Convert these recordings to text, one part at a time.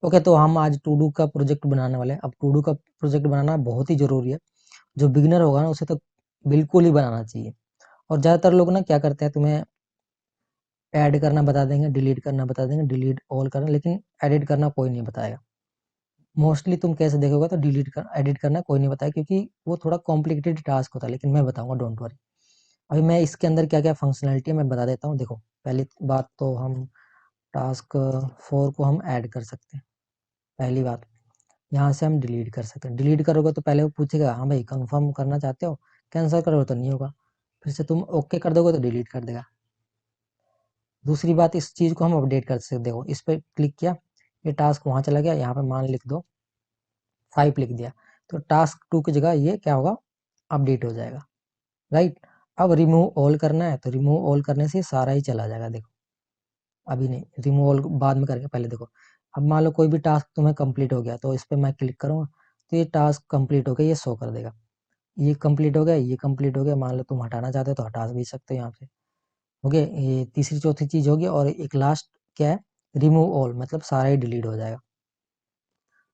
Okay, तो हम आज टू डू का प्रोजेक्ट बनाने वाले हैं। अब टू डू का प्रोजेक्ट बनाना बहुत ही जरूरी है। जो बिगिनर होगा ना उसे तो बिल्कुल ही बनाना चाहिए। और ज़्यादातर लोग ना क्या करते हैं, तुम्हें ऐड करना बता देंगे, डिलीट करना बता देंगे, डिलीट ऑल करना, लेकिन एडिट करना कोई नहीं बताएगा। मोस्टली तुम कैसे देखोगे तो डिलीट कर एडिट करना कोई नहीं बताएगा, क्योंकि वो थोड़ा कॉम्प्लिकेटेड टास्क होता है। लेकिन मैं बताऊंगा, डोंट वरी। अभी मैं इसके अंदर क्या क्या फंक्शनैलिटी है मैं बता देता हूँ। देखो, पहली बात तो हम टास्क 4 को हम ऐड कर सकते हैं। पहली बात, यहाँ से हम डिलीट कर सकते हैं। डिलीट करोगे तो पहले वो पूछेगा, हाँ भाई कंफर्म करना चाहते हो, कैंसिल करोगे तो नहीं होगा। फिर से तुम ओके कर दोगे तो डिलीट कर देगा। दूसरी बात, इस चीज़ को हम अपडेट कर सकते। देखो, इस पर क्लिक किया, ये टास्क वहाँ चला गया, यहाँ पे मान लिख दो 5 लिख दिया, तो टास्क 2 की जगह ये क्या होगा, अपडेट हो जाएगा। राइट। अब रिमूव ऑल करना है तो रिमूव ऑल करने से सारा ही चला जाएगा। देखो, अभी नहीं, रिमूव ऑल बाद में करेंगे, पहले देखो। अब मान लो कोई भी टास्क तुम्हें कंप्लीट हो गया, तो इस पर मैं क्लिक करूँगा तो ये टास्क कंप्लीट हो गया, ये शो कर देगा। ये कंप्लीट हो गया, ये कंप्लीट हो गया। मान लो तुम हटाना चाहते हो तो हटा भी सकते हो यहाँ से। हो गया, ये तीसरी चौथी चीज होगी। और एक लास्ट क्या है, रिमूव ऑल, मतलब सारा ही डिलीट हो जाएगा।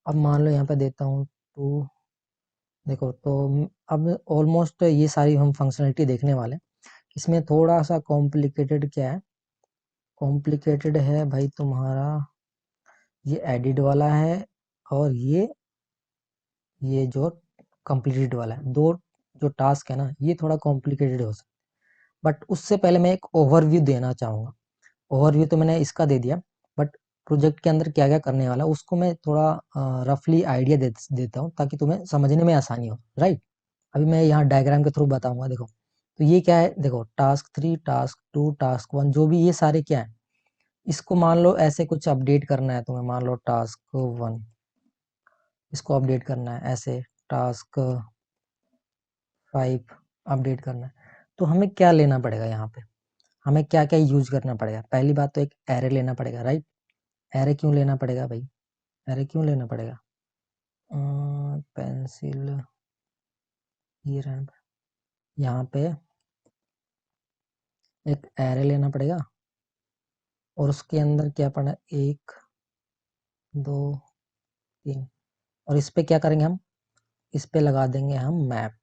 अब मान लो यहाँ पे देता हूँ टू। देखो तो अब ऑलमोस्ट ये सारी हम फंक्शनलिटी देखने वाले हैं। इसमें थोड़ा सा कॉम्प्लिकेटेड क्या है, कॉम्प्लिकेटेड है भाई तुम्हारा ये एडिट वाला है, और ये जो कंप्लीटेड वाला है। दो जो टास्क है ना, ये थोड़ा कॉम्प्लिकेटेड हो सकता है। बट उससे पहले मैं एक ओवरव्यू देना चाहूँगा। ओवरव्यू तो मैंने इसका दे दिया, बट प्रोजेक्ट के अंदर क्या क्या करने वाला है उसको मैं थोड़ा रफली आइडिया देता हूँ, ताकि तुम्हें समझने में आसानी हो। राइट। अभी मैं यहाँ डायग्राम के थ्रू बताऊंगा। देखो, तो ये क्या है, देखो टास्क 3, टास्क 2, टास्क 1, जो भी ये सारे क्या है, इसको मान लो ऐसे कुछ अपडेट करना है तुम्हें। मान लो टास्क 1, इसको अपडेट करना है ऐसे, टास्क 5 अपडेट करना है। तो हमें क्या लेना पड़ेगा यहाँ पे, हमें क्या क्या यूज करना पड़ेगा। पहली बात तो एक एरे लेना पड़ेगा। राइट। एरे क्यों लेना पड़ेगा भाई, एरे क्यों लेना पड़ेगा, पेंसिल ये रहा, यहाँ पे एक एरे लेना पड़ेगा। और उसके अंदर क्या पड़ा, 1 2 3। और इस पे क्या करेंगे हम, इस पे लगा देंगे हम मैप।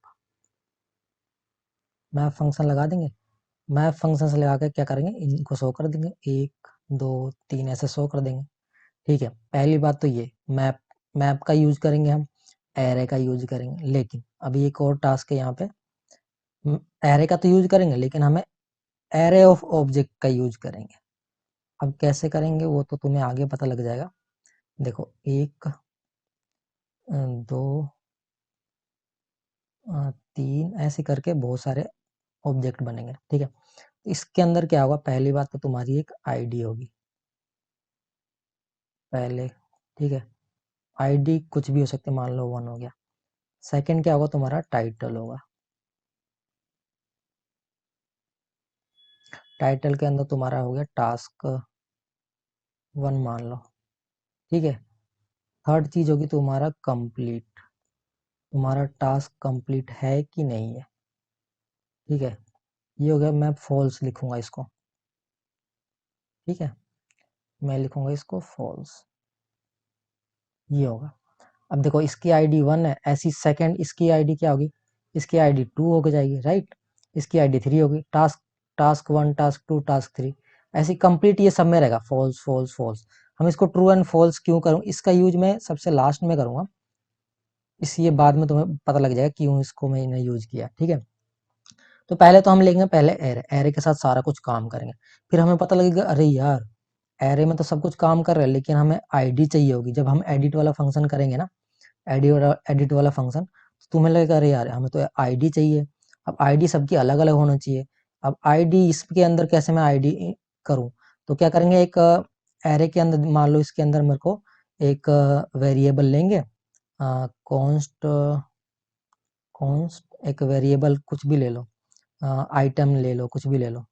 मैप फंक्शन लगा देंगे। मैप फंक्शन से लगा के क्या करेंगे, इनको शो कर देंगे, 1 2 3 ऐसे शो कर देंगे। ठीक है, पहली बात तो ये मैप, मैप का यूज करेंगे हम, एरे का यूज करेंगे। लेकिन अभी एक और टास्क है यहाँ पे, एरे का तो यूज करेंगे लेकिन हमें एरे ऑफ ऑब्जेक्ट का यूज करेंगे। अब कैसे करेंगे वो तो तुम्हें आगे पता लग जाएगा। देखो, 1 2 3 ऐसे करके बहुत सारे ऑब्जेक्ट बनेंगे। ठीक है, इसके अंदर क्या होगा, पहली बात तो तुम्हारी एक आईडी होगी पहले। ठीक है, आईडी कुछ भी हो सकती है, मान लो 1 हो गया। सेकंड क्या होगा, तुम्हारा टाइटल होगा। टाइटल के अंदर तुम्हारा हो गया टास्क 1 मान लो। ठीक है, थर्ड चीज होगी तुम्हारा कंप्लीट, तुम्हारा टास्क कंप्लीट है कि नहीं है। ठीक है, ये हो गया, मैं फॉल्स लिखूंगा इसको। ठीक है, मैं लिखूंगा इसको फॉल्स, ये होगा। अब देखो, इसकी आईडी 1 है, ऐसी सेकंड इसकी आईडी क्या होगी, इसकी आईडी 2 हो जाएगी। राइट। इसकी आईडी 3 होगी। टास्क 1, टास्क 2, टास्क 3, ऐसी कंप्लीट ये सब में रहेगा, फॉल्स फॉल्स फॉल्स। हम इसको ट्रू एंड फॉल्स क्यों करूँ, इसका यूज मैं सबसे लास्ट में करूंगा। इस ये बाद में तुम्हें पता लग जाएगा क्यों इसको मैंने यूज किया। ठीक है, तो पहले तो हम लेंगे पहले एरे, एरे के साथ सारा कुछ काम करेंगे। फिर हमें पता लगेगा, अरे यार एरे में तो सब कुछ काम कर रहे हैं, लेकिन हमें आईडी चाहिए होगी। जब हम एडिट वाला फंक्शन करेंगे ना, एडिट वाला फंक्शन, तो तुम्हें लगेगा अरे यार हमें तो आईडी चाहिए। अब आईडी सबकी अलग अलग होना चाहिए। अब आईडी इसके अंदर कैसे मैं आईडी करूं, तो क्या करेंगे, एक एरे के अंदर मान लो इसके अंदर मेरे को एक वेरिएबल लेंगे, कॉन्स्ट कॉन्स्ट एक वेरिएबल कुछ भी ले लो, आइटम ले लो, कुछ भी ले लो।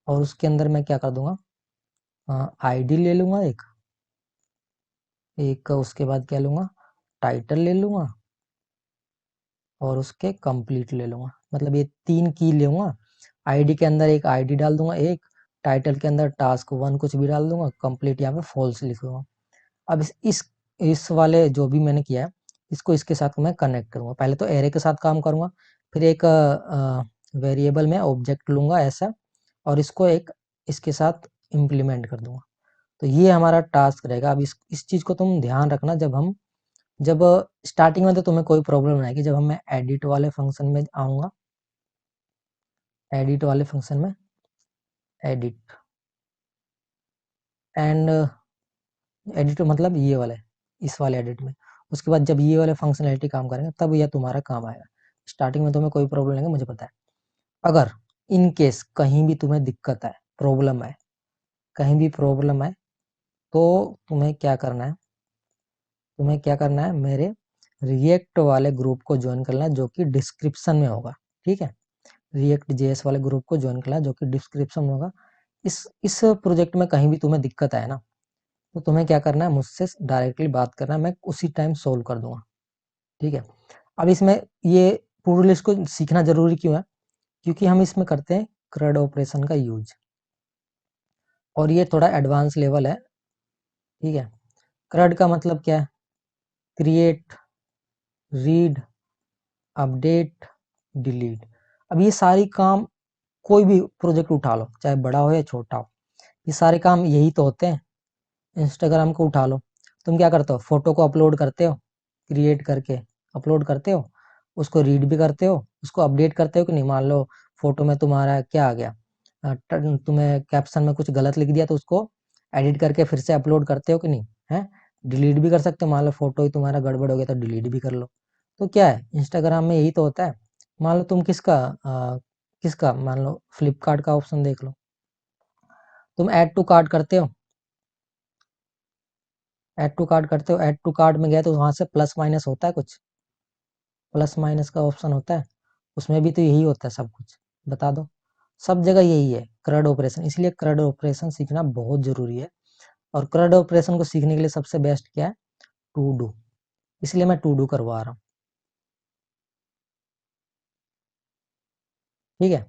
और उसके अंदर मैं क्या कर दूंगा, आईडी ले लूंगा एक, एक उसके बाद क्या लूंगा, टाइटल ले लूंगा, और उसके कंप्लीट ले लूंगा। मतलब ये 3 की लूंगा। आईडी के अंदर एक आईडी डाल दूंगा एक, टाइटल के अंदर टास्क 1 कुछ भी डाल दूंगा, कंप्लीट यहाँ पे फॉल्स लिखूंगा। अब इस वाले जो भी मैंने किया है इसको इसके साथ मैं कनेक्ट करूंगा। पहले तो एरे के साथ काम करूंगा, फिर एक वेरिएबल में ऑब्जेक्ट लूंगा ऐसा, और इसको एक इसके साथ इम्प्लीमेंट कर दूंगा। तो ये हमारा टास्क रहेगा। अब इस चीज को तुम ध्यान रखना, जब स्टार्टिंग में तो तुम्हें कोई प्रॉब्लम नहीं आएगी। जब मैं एडिट वाले फंक्शन में आऊंगा, एडिट वाले फंक्शन में, एडिट एंड एडिट मतलब ये वाला है, इस वाले एडिट में, उसके बाद जब ये वाले फंक्शनैलिटी काम करेंगे तब यह तुम्हारा काम आएगा। स्टार्टिंग में तुम्हें कोई प्रॉब्लम नहीं है, मुझे पता है। अगर इन केस कहीं भी तुम्हें दिक्कत है, प्रॉब्लम है, कहीं भी प्रॉब्लम है, तो तुम्हें क्या करना है, मेरे रिएक्ट वाले ग्रुप को ज्वाइन करना है, जो कि डिस्क्रिप्शन में होगा। ठीक है, रिएक्ट जेएस वाले ग्रुप को ज्वाइन करना है, जो कि डिस्क्रिप्शन में होगा। इस प्रोजेक्ट में कहीं भी तुम्हें दिक्कत आए ना, तो तुम्हें क्या करना है, मुझसे डायरेक्टली बात करना है, मैं उसी टाइम सोल्व कर दूंगा। ठीक है, अब इसमें ये टू लिस्ट को सीखना जरूरी क्यों है, क्योंकि हम इसमें करते हैं CRUD ऑपरेशन का यूज, और ये थोड़ा एडवांस लेवल है। ठीक है, CRUD का मतलब क्या है, क्रिएट, रीड, अपडेट, डिलीट। अब ये सारी काम, कोई भी प्रोजेक्ट उठा लो, चाहे बड़ा हो या छोटा हो, ये सारे काम यही तो होते हैं। इंस्टाग्राम को उठा लो, तुम क्या करते हो, फोटो को अपलोड करते हो, क्रिएट करके अपलोड करते हो, उसको रीड भी करते हो, उसको अपडेट करते हो कि नहीं। मान लो फोटो में तुम्हारा क्या आ गया, तुम्हें कैप्शन में कुछ गलत लिख दिया, तो उसको एडिट करके फिर से अपलोड करते हो कि नहीं, है। डिलीट भी कर सकते हो, मान लो फोटो ही तुम्हारा गड़बड़ हो गया तो डिलीट भी कर लो। तो क्या है, इंस्टाग्राम में यही तो होता है। मान लो तुम किसका मान लो फ्लिपकार्ट का ऑप्शन देख लो, तुम ऐड टू कार्ट करते हो, ऐड टू कार्ट में गए तो वहां से प्लस माइनस होता है, कुछ प्लस माइनस का ऑप्शन होता है, उसमें भी तो यही होता है सब कुछ। बता दो, सब जगह यही है CRUD ऑपरेशन। इसलिए CRUD ऑपरेशन सीखना बहुत जरूरी है, और CRUD ऑपरेशन को सीखने के लिए सबसे बेस्ट क्या है, टू डू। इसलिए मैं टू डू करवा रहा हूँ। ठीक है,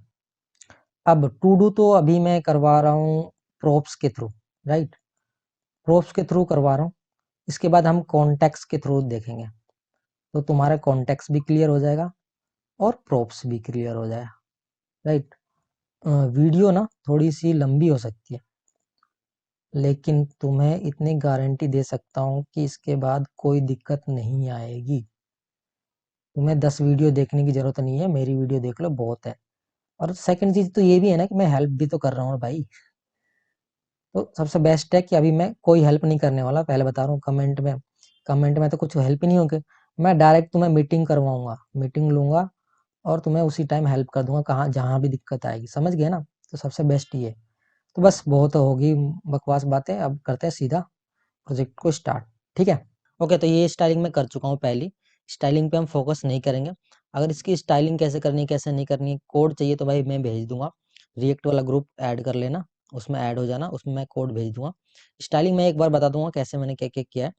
अब टू डू तो अभी मैं करवा रहा हूँ प्रोप्स के थ्रू, राइट, प्रोप्स के थ्रू करवा रहा हूँ। इसके बाद हम कॉन्टेक्स्ट के थ्रू देखेंगे, तो तुम्हारा कॉन्टेक्स्ट भी क्लियर हो जाएगा और प्रोप्स भी क्लियर हो जाएगा, राइट। वीडियो ना थोड़ी सी लंबी हो सकती है, लेकिन तुम्हें इतनी गारंटी दे सकता हूँ कि इसके बाद कोई दिक्कत नहीं आएगी। तुम्हें 10 वीडियो देखने की जरूरत नहीं है, मेरी वीडियो देख लो, बहुत है। और सेकंड चीज तो ये भी है ना कि मैं हेल्प भी तो कर रहा हूँ भाई। तो सबसे बेस्ट है कि अभी मैं कोई हेल्प नहीं करने वाला, पहले बता रहा हूँ। कमेंट में तो कुछ हेल्प ही नहीं होगी। मैं डायरेक्ट तुम्हें मीटिंग करवाऊंगा, मीटिंग लूंगा, और तुम्हें उसी टाइम हेल्प कर दूंगा, कहाँ जहाँ भी दिक्कत आएगी। समझ गए ना, तो सबसे बेस्ट ये। तो बस बहुत होगी बकवास बातें, अब करते हैं सीधा प्रोजेक्ट को स्टार्ट। ठीक है, ओके। तो ये स्टाइलिंग मैं कर चुका हूँ पहली। स्टाइलिंग पे हम फोकस नहीं करेंगे। अगर इसकी स्टाइलिंग कैसे करनी है, कैसे नहीं करनी है, कोड चाहिए तो भाई मैं भेज दूंगा। रिएक्ट वाला ग्रुप ऐड कर लेना, उसमें ऐड हो जाना, उसमें मैं कोड भेज दूंगा। स्टाइलिंग मैं एक बार बता दूंगा कैसे मैंने क्या क्या किया है,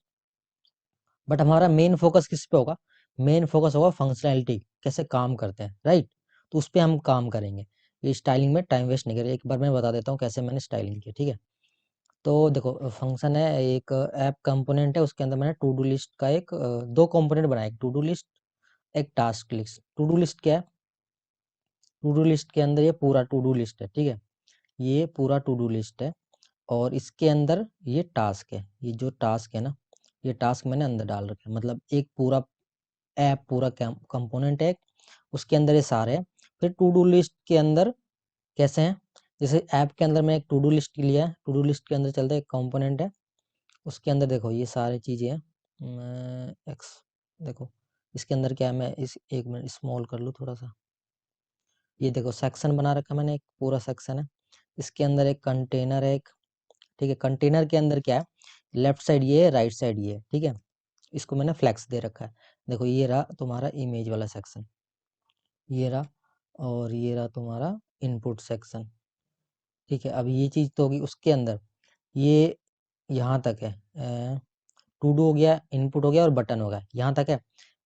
बट हमारा मेन फोकस किस पे होगा, मेन फोकस होगा फंक्शनैलिटी, कैसे काम करते हैं, राइट। तो उस पर हम काम करेंगे। ये स्टाइलिंग में टाइम वेस्ट नहीं करेंगे। एक बार मैं बता देता हूँ कैसे मैंने स्टाइलिंग की। ठीक है, तो देखो, फंक्शन है, एक ऐप कंपोनेंट है, उसके अंदर मैंने टू डू लिस्ट का दो कंपोनेंट बनाया, एक टू डू लिस्ट, एक task list. To do list क्या है, टू डू लिस्ट के अंदर ये पूरा टू डू लिस्ट है। ठीक है, ये पूरा टू डू लिस्ट है, और इसके अंदर ये टास्क है। ये जो टास्क है ना, ये टास्क मैंने अंदर डाल रखे हैं। मतलब एक पूरा ऐप, पूरा कंपोनेंट है, उसके अंदर ये सारे हैं। फिर टू डू लिस्ट के अंदर कैसे हैं, जैसे ऐप के अंदर मैं एक टू डू लिस्ट लिया है, टू डू लिस्ट के अंदर चलते एक कंपोनेंट है, उसके अंदर देखो ये सारी चीजें हैं। एक्स देखो, इसके अंदर क्या है, मैं इस एक मिनट स्मॉल कर लूँ थोड़ा सा। ये देखो सेक्शन बना रखा मैंने, एक पूरा सेक्शन है, इसके अंदर एक कंटेनर है एक। ठीक है, कंटेनर के अंदर क्या है, लेफ्ट साइड ये है, राइट साइड ये है। ठीक है, इसको मैंने फ्लेक्स दे रखा है। देखो ये रहा तुम्हारा इमेज वाला सेक्शन, ये रहा, और ये रहा तुम्हारा इनपुट सेक्शन। ठीक है, अब ये चीज तो होगी उसके अंदर, ये यहाँ तक है, टू डू हो गया, इनपुट हो गया, और बटन हो गया, यहाँ तक है।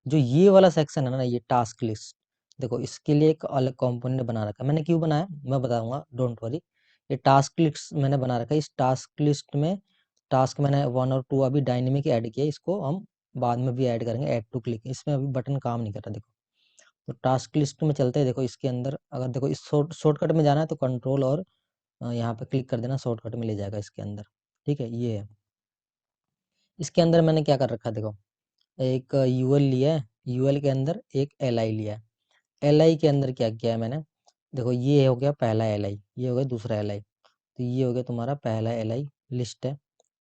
जो ये वाला सेक्शन है ना, ये टास्क लिस्ट, देखो इसके लिए एक अलग कंपोनेंट बना रखा है मैंने। क्यों बनाया मैं बताऊंगा, डोंट वरी। ये टास्क लिस्ट मैंने बना रखा है। इस टास्क लिस्ट में टास्क मैंने 1 और 2 अभी डायनेमिक ऐड किया, इसको हम बाद में भी ऐड करेंगे, ऐड टू क्लिक। इसमें अभी बटन काम नहीं कर रहा, देखो। तो टास्क लिस्ट में चलते हैं। देखो इसके अंदर अगर देखो इस शॉर्टकट में जाना है तो कंट्रोल और यहाँ पे क्लिक कर देना, शॉर्टकट में ले जाएगा इसके अंदर। ठीक है, ये है। इसके अंदर मैंने क्या कर रखा है, देखो एक यूएल लिया है, यूएल के अंदर एक एलआई लिया है। एलआई के अंदर क्या किया है मैंने, देखो ये हो गया पहला एलआई, ये हो गया दूसरा एलआई। तो ये हो गया तुम्हारा पहला एलआई लिस्ट है,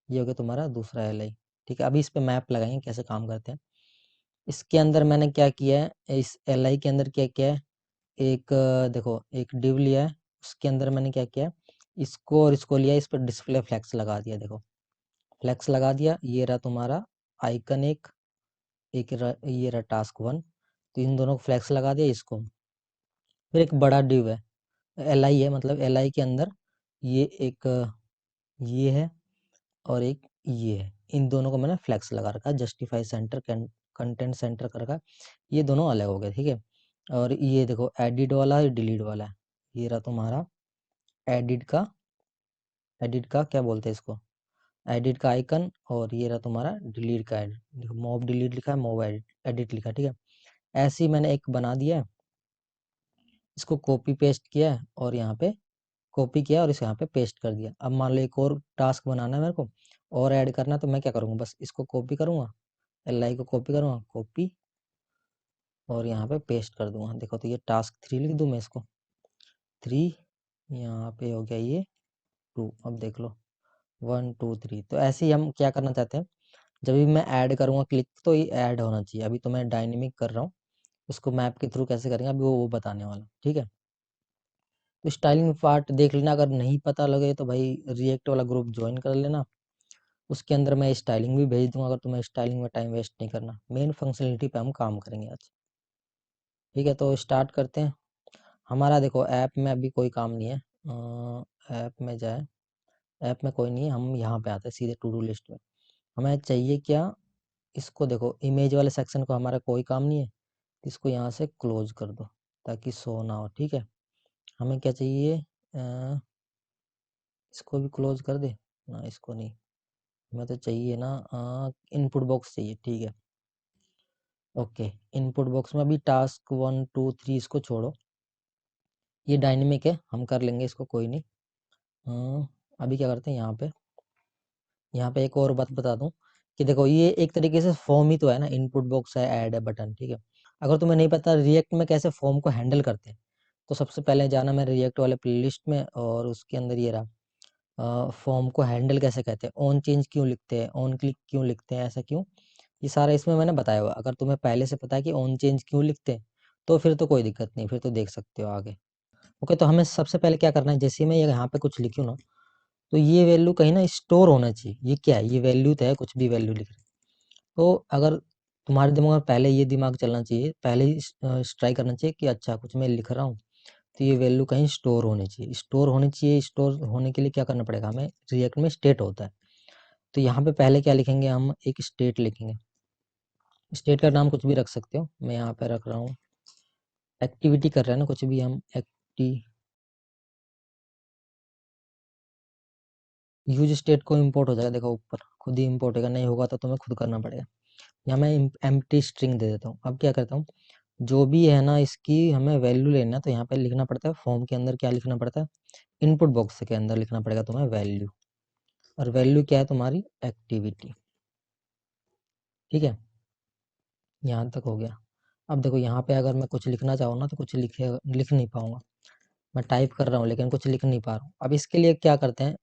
ये हो गया तुम्हारा दूसरा एलआई। ठीक है, अभी इस पे मैप लगाएंगे कैसे काम करते हैं। इसके अंदर मैंने क्या किया है, इस एलआई के अंदर क्या किया है, एक देखो एक डिव लिया है। उसके अंदर मैंने क्या किया, इसको और इसको लिया, इस पर डिस्प्ले फ्लैक्स लगा दिया। देखो फ्लैक्स लगा दिया, ये रहा तुम्हारा आइकन एक, ये रहा टास्क 1। तो इन दोनों को फ्लैक्स लगा दिया इसको। फिर एक बड़ा डिव है, एलआई है, मतलब एलआई के अंदर ये एक ये है और एक ये है। इन दोनों को मैंने फ्लैक्स लगा रखा है, जस्टिफाई सेंटर, कंटेंट सेंटर कर रखा है। ये दोनों अलग हो गए, ठीक है। और ये देखो एडिट वाला है, डिलीट वाला है। ये रहा तुम्हारा एडिट का क्या बोलते हैं इसको, एडिट का आइकन। और ये रहा तुम्हारा डिलीट का एडिट, देखो मॉब डिलीट लिखा है, मॉब एडिट एडिट लिखा है, ठीक है। ऐसे ही मैंने एक बना दिया है, इसको कॉपी पेस्ट किया है और यहाँ पे कॉपी किया और इसे यहाँ पे पेस्ट कर दिया। अब मान लो एक और टास्क बनाना है मेरे को और ऐड करना है, तो मैं क्या करूँगा, बस इसको कॉपी करूँगा, एल को कॉपी करूँगा, कॉपी और यहाँ पे पेस्ट कर दूंगा। देखो तो ये टास्क 3 लिख दूँ मैं इसको, 3, यहाँ पे हो गया ये 2। अब देख लो 1 2 3। तो ऐसे ही हम क्या करना चाहते हैं, जब भी मैं ऐड करूँगा क्लिक तो ये ऐड होना चाहिए। अभी तो मैं डायनेमिक कर रहा हूँ, उसको मैप के थ्रू कैसे करेंगे अभी वो बताने वाला, ठीक है। तो स्टाइलिंग पार्ट देख लेना, अगर नहीं पता लगे तो भाई रिएक्ट वाला ग्रुप ज्वाइन कर लेना, उसके अंदर मैं स्टाइलिंग भी भेज दूंगा, अगर तुम्हें स्टाइलिंग में टाइम वेस्ट नहीं करना। मेन फंक्शनलिटी पे हम काम करेंगे आज, ठीक है। तो स्टार्ट करते हैं। हमारा देखो ऐप में अभी कोई काम नहीं है, ऐप में जाए, ऐप में कोई नहीं है, हम यहाँ पे आते हैं सीधे टू डू लिस्ट में। हमें चाहिए क्या, इसको देखो इमेज वाले सेक्शन को हमारा कोई काम नहीं है, इसको यहाँ से क्लोज कर दो ताकि शो ना हो, ठीक है। हमें क्या चाहिए, इसको भी क्लोज कर दे ना, इसको नहीं, हमें तो चाहिए ना इनपुट बॉक्स चाहिए, ठीक है। ओके, इनपुट बॉक्स में अभी टास्क 1 2 3 इसको छोड़ो, ये डायनेमिक है, हम कर लेंगे इसको, कोई नहीं। अभी क्या करते हैं, यहाँ पे एक और बात बता दूं कि देखो ये एक तरीके से फॉर्म ही तो है ना, इनपुट बॉक्स है, ऐड है, बटन, ठीक है। अगर तुम्हें नहीं पता रिएक्ट में कैसे फॉर्म को हैंडल करते हैं, तो सबसे पहले जाना मैं रिएक्ट वाले प्लेलिस्ट में, और उसके अंदर ये रहा फॉर्म को हैंडल कैसे कहते हैं, ऑन चेंज क्यों लिखते हैं, ऑन क्लिक क्यों लिखते हैं, ऐसा क्यों, ये सारा इसमें मैंने बताया हुआ। अगर तुम्हें पहले से पता है कि ऑन चेंज क्यों लिखते हैं तो फिर तो कोई दिक्कत नहीं, फिर तो देख सकते हो आगे। ओके, तो हमें सबसे पहले क्या करना है, जैसे ही मैं यहाँ पे कुछ लिखूँ ना, तो ये वैल्यू कहीं ना स्टोर होना चाहिए। ये क्या है, ये वैल्यू तो है, कुछ भी वैल्यू लिख रहे हैं। तो अगर तुम्हारे दिमाग में पहले ये दिमाग चलना चाहिए, पहले ही ट्राई करना चाहिए कि अच्छा कुछ मैं लिख रहा हूँ तो ये वैल्यू कहीं स्टोर होनी चाहिए, स्टोर होनी चाहिए। स्टोर होने के लिए क्या करना पड़ेगा हमें, रिएक्ट में स्टेट होता है। तो यहाँ पे पहले क्या लिखेंगे, हम एक स्टेट लिखेंगे। स्टेट का नाम कुछ भी रख सकते हो, मैं यहाँ पे रख रहा हूँ एक्टिविटी कर रहे हैं ना, कुछ भी हम यूज स्टेट को इंपोर्ट हो जाएगा, देखो ऊपर खुद ही इंपोर्ट होगा, नहीं होगा तो तुम्हें खुद करना पड़ेगा। यहाँ मैं एम्प्टी स्ट्रिंग दे देता हूँ। अब क्या करता हूँ, जो भी है ना इसकी हमें वैल्यू लेना है, तो यहाँ पे लिखना पड़ता है फॉर्म के अंदर, क्या लिखना पड़ता है, इनपुट बॉक्स के अंदर लिखना पड़ेगा तुम्हें वैल्यू। और वैल्यू क्या है तुम्हारी, एक्टिविटी, ठीक है। यहाँ तक हो गया। अब देखो यहाँ पे अगर मैं कुछ लिखना चाहूँ ना तो कुछ लिख नहीं पाऊंगा, मैं टाइप कर रहा हूँ लेकिन कुछ लिख नहीं पा रहा हूँ। अब इसके लिए क्या करते हैं,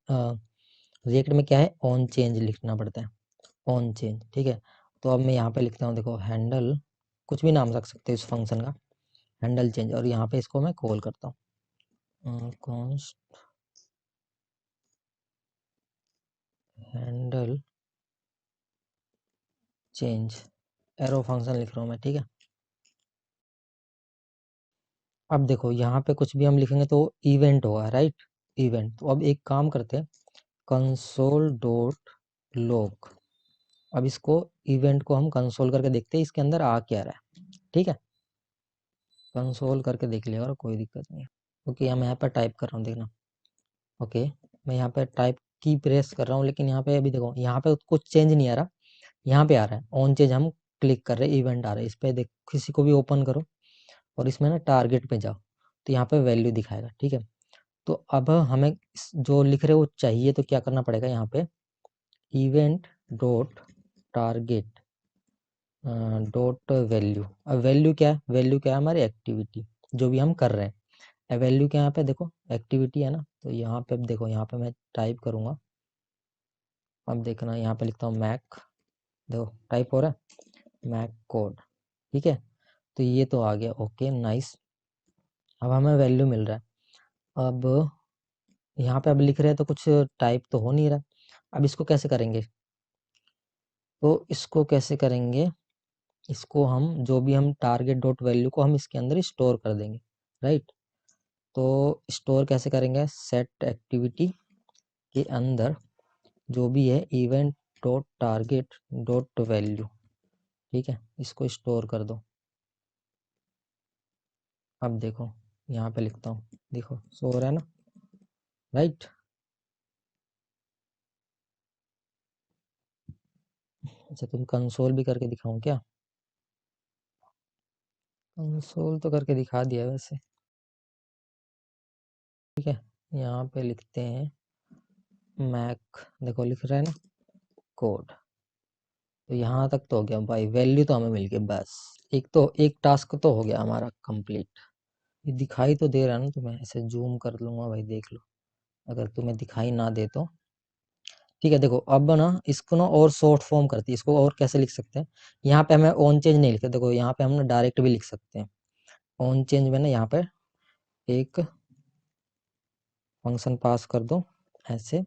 रिएक्ट में क्या है, ऑन चेंज लिखना पड़ता है, ऑन चेंज, ठीक है। तो अब मैं यहाँ पे लिखता हूँ, देखो हैंडल, कुछ भी नाम रख सकते हो इस फंक्शन का, हैंडल चेंज, और यहाँ पे इसको मैं कॉल करता हूँ const handle change, arrow function लिख रहा हूँ मैं, ठीक है। अब देखो यहाँ पे कुछ भी हम लिखेंगे तो इवेंट होगा, राइट, इवेंट। तो अब एक काम करते हैं, कंसोल डॉट लॉग। अब इसको इवेंट को हम कंसोल करके देखते हैं इसके अंदर आ क्या रहा है, ठीक है। कंसोल करके देख लिया और कोई दिक्कत नहीं है, क्योंकि मैं यहाँ पर टाइप कर रहा हूँ, देखना ओके, मैं यहाँ पे टाइप की प्रेस कर रहा हूँ, लेकिन यहाँ पे अभी देखो यहाँ पे कुछ चेंज नहीं आ रहा, यहाँ पे आ रहा है ऑन चेंज, हम क्लिक कर रहे हैं इवेंट आ रहा है। इस पे देख, किसी को भी ओपन करो और इसमें ना टारगेट पे जाओ तो यहाँ पे वैल्यू दिखाएगा, ठीक है। तो अब हमें जो लिख रहे हो चाहिए, तो क्या करना पड़ेगा, यहाँ पे event dot target dot value. अब वैल्यू क्या है, वैल्यू क्या है हमारी एक्टिविटी जो भी हम कर रहे हैं। वैल्यू क्या है यहाँ पे देखो, एक्टिविटी है ना, तो यहाँ पे देखो, यहाँ पे मैं टाइप करूंगा, अब देखना यहाँ पे लिखता हूँ मैक, देखो टाइप हो रहा है मैक कोड, ठीक है। तो ये तो आ गया, ओके नाइस। अब हमें वैल्यू मिल रहा है। अब यहाँ पे अब लिख रहे हैं तो कुछ टाइप तो हो नहीं रहा। अब इसको कैसे करेंगे, तो इसको कैसे करेंगे, इसको हम जो भी हम टारगेट डॉट वैल्यू को हम इसके अंदर स्टोर कर देंगे, राइट। तो स्टोर कैसे करेंगे, सेट एक्टिविटी के अंदर जो भी है event dot target dot value, ठीक है, इसको स्टोर कर दो। अब देखो यहाँ पे लिखता हूँ, देखो सो हो रहा है ना, राइट। अच्छा तुम कंसोल भी करके दिखाऊं क्या, कंसोल तो करके दिखा दिया वैसे, ठीक है। यहाँ पे लिखते हैं मैक, देखो लिख रहा है ना कोड। तो यहाँ तक तो हो गया भाई, वैल्यू तो हमें मिल गई बस। एक टास्क तो हो गया हमारा कंप्लीट। ये दिखाई तो दे रहा है ना तुम्हें, ऐसे जूम कर लूंगा भाई, देख लो अगर तुम्हें दिखाई ना दे तो। ठीक है, देखो अब ना इसको ना और शॉर्ट फॉर्म करती है, इसको और कैसे लिख सकते हैं। यहाँ पे हमें ऑन चेंज नहीं लिखते, देखो यहाँ पे हम ना डायरेक्ट भी लिख सकते हैं। ऑन चेंज में ना यहाँ पे एक फंक्शन पास कर दो ऐसे,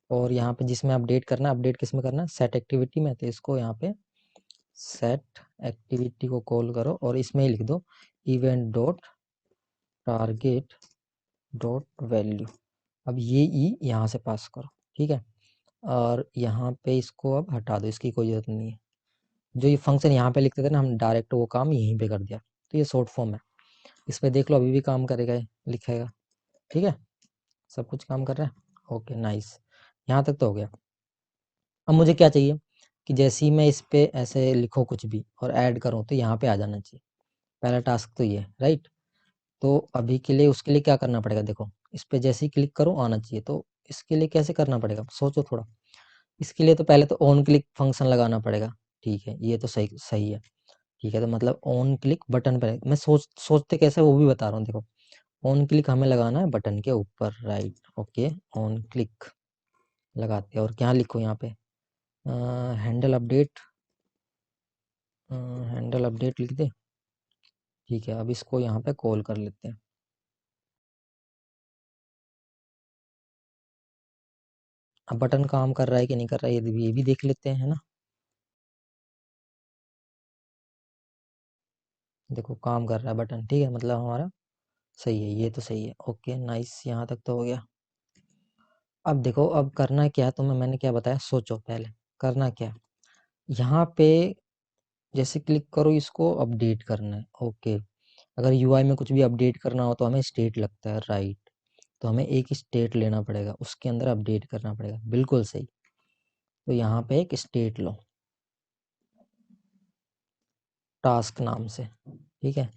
और यहाँ पे जिसमें अपडेट करना है, अपडेट किस में करना है, सेट एक्टिविटी में, तो इसको यहाँ पे सेट एक्टिविटी को कॉल करो और इसमें ही लिख दो event dot target dot value. अब ये ई यहाँ से पास करो, ठीक है। और यहाँ पे इसको अब हटा दो, इसकी कोई जरूरत नहीं है। जो ये फंक्शन यहाँ पे लिखते थे ना, हम डायरेक्ट वो काम यहीं पे कर दिया, तो ये शॉर्ट फॉर्म है। इस पे देख लो अभी भी काम करेगा, ये लिखेगा, ठीक है, सब कुछ काम कर रहा है, ओके नाइस। यहाँ तक तो हो गया। अब मुझे क्या चाहिए कि जैसे ही मैं इस पे ऐसे लिखूँ कुछ भी और ऐड करूँ तो यहाँ पे आ जाना चाहिए। पहला टास्क तो ये है, राइट। तो अभी के लिए उसके लिए क्या करना पड़ेगा, देखो इस पे जैसे ही क्लिक करूँ आना चाहिए, तो इसके लिए कैसे करना पड़ेगा, सोचो थोड़ा। इसके लिए तो पहले तो ऑन क्लिक फंक्शन लगाना पड़ेगा, ठीक है, ये तो सही सही है, ठीक है। तो मतलब ऑन क्लिक बटन पर, मैं सोचते कैसे वो भी बता रहा हूँ, देखो ऑन क्लिक हमें लगाना है बटन के ऊपर, राइट, ओके। ऑन क्लिक लगाते हैं और क्या लिखो यहाँ पे, हैंडल अपडेट, हैंडल अपडेट लिख दे, ठीक है। अब इसको यहाँ पे कॉल कर लेते हैं। अब बटन काम कर रहा है कि नहीं कर रहा है, ये भी देख लेते हैं, है ना। देखो काम कर रहा है बटन, ठीक है, मतलब हमारा सही है, ये तो सही है, ओके नाइस, यहाँ तक तो हो गया। अब देखो अब करना क्या है तुम्हें, मैंने क्या बताया, सोचो पहले करना क्या है। यहाँ पे जैसे क्लिक करो इसको अपडेट करना है, ओके। अगर यूआई में कुछ भी अपडेट करना हो तो हमें स्टेट लगता है, राइट। तो हमें एक स्टेट लेना पड़ेगा, उसके अंदर अपडेट करना पड़ेगा, बिल्कुल सही। तो यहाँ पे एक स्टेट लो टास्क नाम से, ठीक है।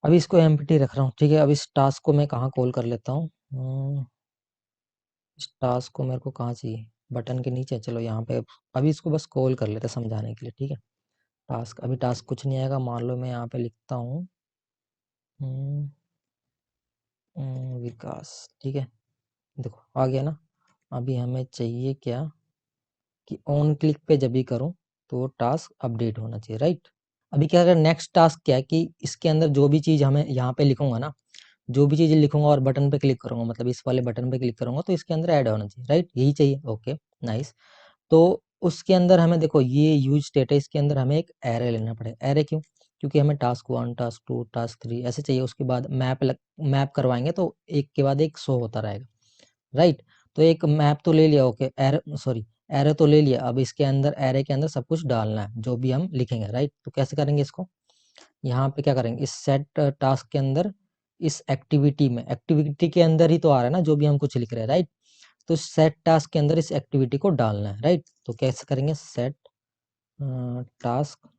अभी इसको एम्प्टी रख रहा हूँ, ठीक है। अब इस टास्क को मैं कहाँ कॉल कर लेता हूँ, इस टास्क को मेरे को कहाँ चाहिए, बटन के नीचे, चलो यहाँ पे अभी इसको बस कॉल कर लेते हैं समझाने के लिए, ठीक है। टास्क, अभी टास्क कुछ नहीं आएगा, मान लो मैं यहाँ पे लिखता हूँ विकास, ठीक है। देखो आ गया ना। अभी हमें चाहिए क्या कि ऑन क्लिक पे जब भी करूँ तो टास्क अपडेट होना चाहिए, राइट। अभी क्या अगर नेक्स्ट टास्क क्या है कि इसके अंदर जो भी चीज़ हमें यहाँ पे लिखूंगा ना, जो भी चीज़ लिखूंगा और बटन पे क्लिक करूंगा, मतलब इस वाले बटन पे क्लिक करूंगा तो इसके अंदर ऐड होना चाहिए, राइट, यही चाहिए, ओके नाइस। तो उसके अंदर हमें देखो ये यूज स्टेट है, इसके अंदर हमें एक एरे लेना पड़ेगा। एरे क्यों, क्योंकि हमें टास्क 1 टास्क 2 टास्क 3 ऐसे चाहिए, उसके बाद मैप करवाएंगे तो एक के बाद एक शो होता रहेगा, राइट। तो एक मैप तो ले लिया, ओके, एरे सॉरी एरे तो ले लिया। अब इसके अंदर एरे के अंदर सब कुछ डालना है जो भी हम लिखेंगे, राइट। तो कैसे करेंगे इसको, यहाँ पे क्या करेंगे, इस सेट टास्क के अंदर, इस एक्टिविटी में, एक्टिविटी के अंदर ही तो आ रहा है ना जो भी हम कुछ लिख रहे हैं, राइट। तो सेट टास्क के अंदर इस एक्टिविटी को डालना है, राइट। तो कैसे करेंगे, सेट टास्क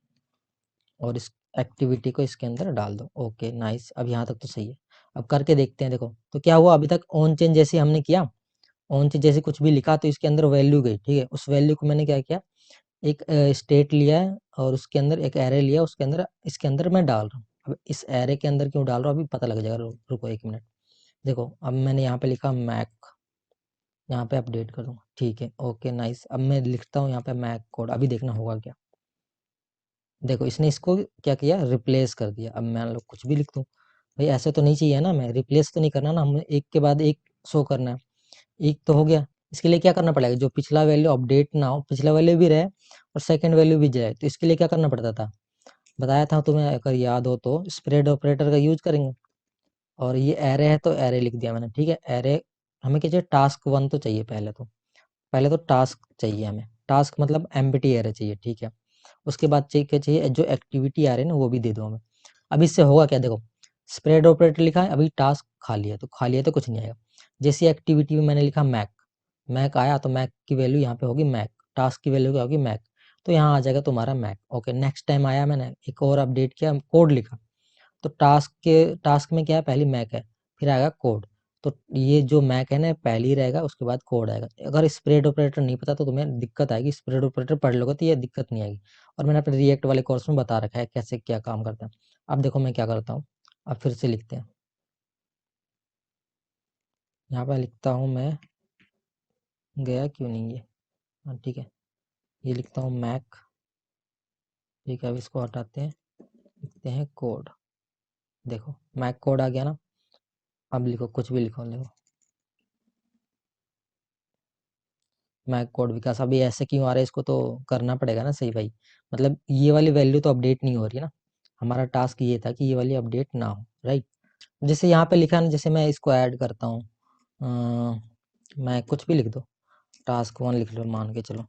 और इस एक्टिविटी को इसके अंदर डाल दो। ओके नाइस, अब यहाँ तक तो सही है। अब करके देखते हैं। देखो तो क्या हुआ, अभी तक ऑन चेंज जैसे हमने किया, ऑन चेंज जैसे कुछ भी लिखा तो इसके अंदर वैल्यू गई, ठीक है। उस वैल्यू को मैंने क्या किया, एक स्टेट लिया है और उसके अंदर एक एरे लिया, उसके अंदर, इसके अंदर मैं डाल रहा हूँ। अब इस एरे के अंदर क्यों डाल रहा हूँ अभी पता लग जाएगा, रुको 1 मिनट। देखो अब मैंने यहाँ पे लिखा मैक, यहाँ पे अपडेट कर दूंगा, ठीक है। ओके नाइस, अब मैं लिखता हूँ यहाँ पे मैक कोड, अभी देखना होगा क्या। देखो इसने इसको क्या किया, रिप्लेस कर दिया। अब मैं लोग कुछ भी लिख दूँ, भाई ऐसे तो नहीं चाहिए ना, मैं रिप्लेस तो नहीं करना ना, हमें एक के बाद एक शो करना है। एक तो हो गया, इसके लिए क्या करना पड़ेगा, जो पिछला वैल्यू अपडेट ना हो, पिछला वैल्यू भी रहे और सेकंड वैल्यू भी जाए, तो इसके लिए क्या करना पड़ता था, बताया था तुम्हें अगर याद हो तो, स्प्रेड ऑपरेटर का यूज करेंगे। और ये एरे है तो एरे लिख दिया मैंने, ठीक है। एरे हमें क्या चाहिए, टास्क 1 तो चाहिए पहले तो, पहले तो टास्क चाहिए हमें, टास्क मतलब एम्प्टी एरे चाहिए, ठीक है। उसके बाद चाहिए क्या चाहिए, जो एक्टिविटी आ रही है ना वो भी दे दो हमें। अब इससे होगा क्या, देखो स्प्रेड ऑपरेटर लिखा है, अभी टास्क खाली है, तो खाली है तो कुछ नहीं आएगा। जैसे एक्टिविटी में मैंने लिखा मैक, मैक आया तो मैक की वैल्यू यहाँ पे होगी मैक, टास्क की वैल्यू क्या होगी मैक, तो यहाँ आ जाएगा तुम्हारा मैक। ओके नेक्स्ट टाइम आया, मैंने एक और अपडेट किया, कोड लिखा, तो टास्क में क्या है, पहली मैक है, फिर आएगा कोड। तो ये जो मैक है ना पहले ही रहेगा, उसके बाद कोड आएगा। अगर स्प्रेड ऑपरेटर नहीं पता तो तुम्हें दिक्कत आएगी, स्प्रेड ऑपरेटर पढ़ लोगे तो ये दिक्कत नहीं आएगी। और मैंने अपने रिएक्ट वाले कोर्स में बता रखा है कैसे क्या काम करता है। अब देखो मैं क्या करता हूँ, अब फिर से लिखते हैं, यहाँ पर लिखता हूँ मैं, गया क्यों नहीं ये, हाँ ठीक है, ये लिखता हूँ मैक, ठीक है। अब इसको हटाते हैं, लिखते हैं कोड, देखो मैक कोड आ गया ना। अब लिखो कुछ भी लिखो, देखो मैक कोड विकास। अभी ऐसे क्यों आ रहा है, इसको तो करना पड़ेगा ना सही भाई, मतलब ये वाली वैल्यू तो अपडेट नहीं हो रही है ना, हमारा टास्क ये था कि ये वाली अपडेट ना हो, राइट। जैसे यहाँ पे लिखा है ना, जैसे मैं इसको ऐड करता हूँ, मैं कुछ भी लिख दो, टास्क 1 लिख लो मान के चलो।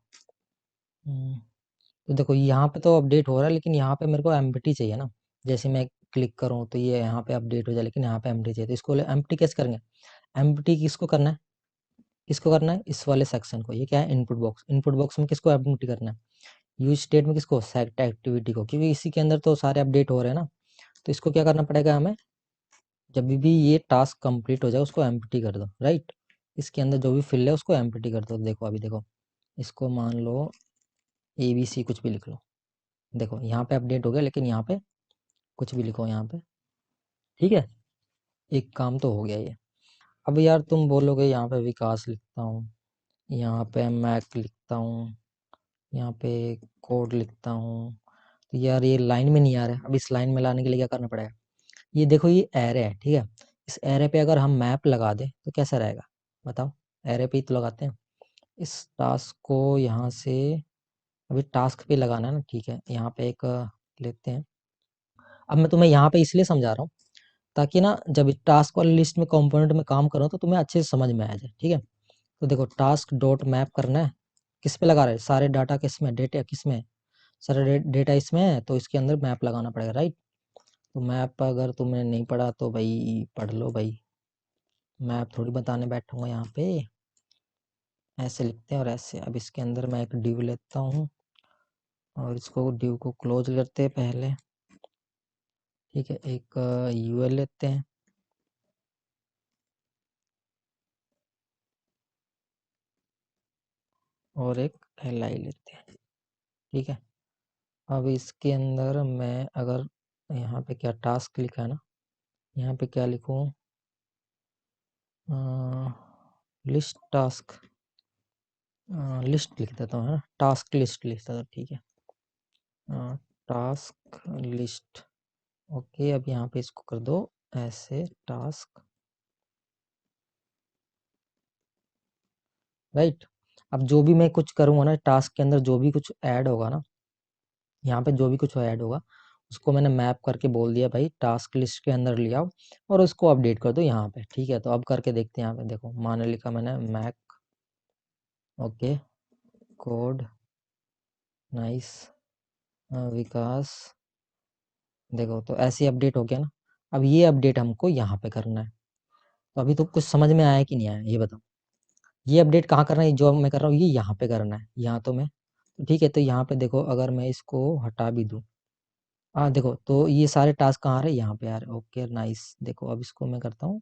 तो देखो यहाँ पे तो अपडेट हो रहा है, लेकिन यहाँ पे मेरे को एम्प्टी चाहिए ना। जैसे मैं क्लिक करूँ तो ये यहाँ पे अपडेट हो जाए, लेकिन यहाँ पे एम्प्टी चाहिए, तो इसको एम्प्टी कैसे करेंगे, एम्प्टी किसको करना है, किसको करना है, इस वाले सेक्शन को, ये क्या है इनपुट बॉक्स, इनपुट बॉक्स में किसको एम्प्टी करना है, यूज स्टेट में किसको, सेट एक्टिविटी को, क्योंकि इसी के अंदर तो सारे अपडेट हो रहे हैं ना। तो इसको क्या करना पड़ेगा हमें, जब भी ये टास्क कंप्लीट हो जाए उसको एम्प्टी कर दो, राइट। इसके अंदर जो भी फिल है उसको एम्प्टी कर दो। देखो अभी देखो, इसको मान लो ABC कुछ भी लिख लो, देखो यहाँ पे अपडेट हो गया, लेकिन यहाँ पे कुछ भी लिखो यहाँ पे, ठीक है। एक काम तो हो गया ये। अब यार तुम बोलोगे यहाँ पे विकास लिखता हूँ, यहाँ पे मैक लिखता हूँ, यहाँ पे कोड लिखता हूँ, तो यार ये लाइन में नहीं आ रहा है। अब इस लाइन में लाने के लिए क्या करना पड़ेगा, ये देखो ये एरे है, ठीक है। इस एरे पे अगर हम मैप लगा दें तो कैसा रहेगा, बताओ। एरे पे ही तो लगाते हैं। इस टास्क को यहाँ से, अभी टास्क पे लगाना है ना, ठीक है। यहाँ पे एक लेते हैं। अब मैं तुम्हें यहाँ पे इसलिए समझा रहा हूँ ताकि ना जब टास्क वाली लिस्ट में कंपोनेंट में काम करो तो तुम्हें अच्छे से समझ में आ जाए, ठीक है। तो देखो टास्क डॉट मैप करना है, किस पे लगा रहे हैं, सारे डाटा किस में, डेटा किस में है, सारे डेटा इसमें है, तो इसके अंदर मैप लगाना पड़ेगा, राइट। तो मैप अगर तुमने नहीं पढ़ा तो भाई पढ़ लो भाई, मैप थोड़ी बताने बैठूंगा यहाँ पे। ऐसे लिखते हैं और ऐसे। अब इसके अंदर मैं एक डिव लेता हूँ और इसको डिव को क्लोज करते हैं पहले, ठीक है। एक यूएल लेते हैं और एक एल लेते हैं, ठीक है। अब इसके अंदर मैं अगर यहाँ पे क्या टास्क लिखा है ना, यहाँ पे क्या लिखूँ, लिस्ट टास्क, लिस्ट लिख देता हूँ, है ना, टास्क लिस्ट लिख देता हूँ, ठीक है। Task list, okay. अब यहाँ पे इसको कर दो ऐसे टास्क, राइट। अब जो भी मैं कुछ करूँगा ना टास्क के अंदर, जो भी कुछ ऐड होगा ना, यहाँ पे जो भी कुछ ऐड होगा उसको मैंने मैप करके बोल दिया भाई टास्क लिस्ट के अंदर ले आओ और उसको अपडेट कर दो यहाँ पे, ठीक है। तो अब करके देखते हैं, यहाँ पे देखो मान लिखा मैंने मैक, ओके, कोड नाइस, विकास देखो तो ऐसे अपडेट हो गया ना। अब ये अपडेट हमको यहाँ पे करना है। तो अभी तो कुछ समझ में आया कि नहीं आया ये बताओ। ये अपडेट कहाँ करना है, जो मैं कर रहा हूँ ये यहाँ पे करना है। यहाँ तो मैं ठीक है, तो यहाँ पे देखो अगर मैं इसको हटा भी दूँ, हाँ देखो तो ये सारे टास्क कहाँ आ रहे हैं, यहाँ पे आ रहे हैं। Okay nice. देखो अब इसको मैं करता हूँ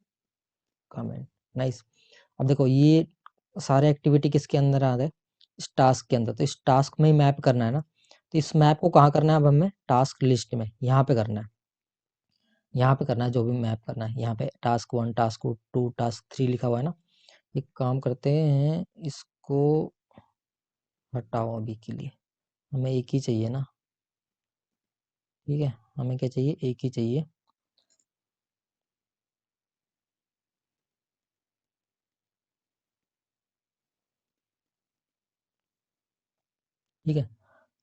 कमेंट। नाइस। अब देखो ये सारे एक्टिविटी किसके अंदर आ गए, इस टास्क के अंदर। तो इस टास्क में ही मैप करना है ना, तो इस मैप को कहाँ करना है, अब हमें टास्क लिस्ट में यहाँ पे करना है। यहाँ पे करना है जो भी मैप करना है। यहाँ पे टास्क 1, टास्क 2, टास्क 3 लिखा हुआ है ना। एक काम करते हैं, इसको हटाओ अभी के लिए, हमें एक ही चाहिए ना। ठीक है, हमें क्या चाहिए, एक ही चाहिए। ठीक है,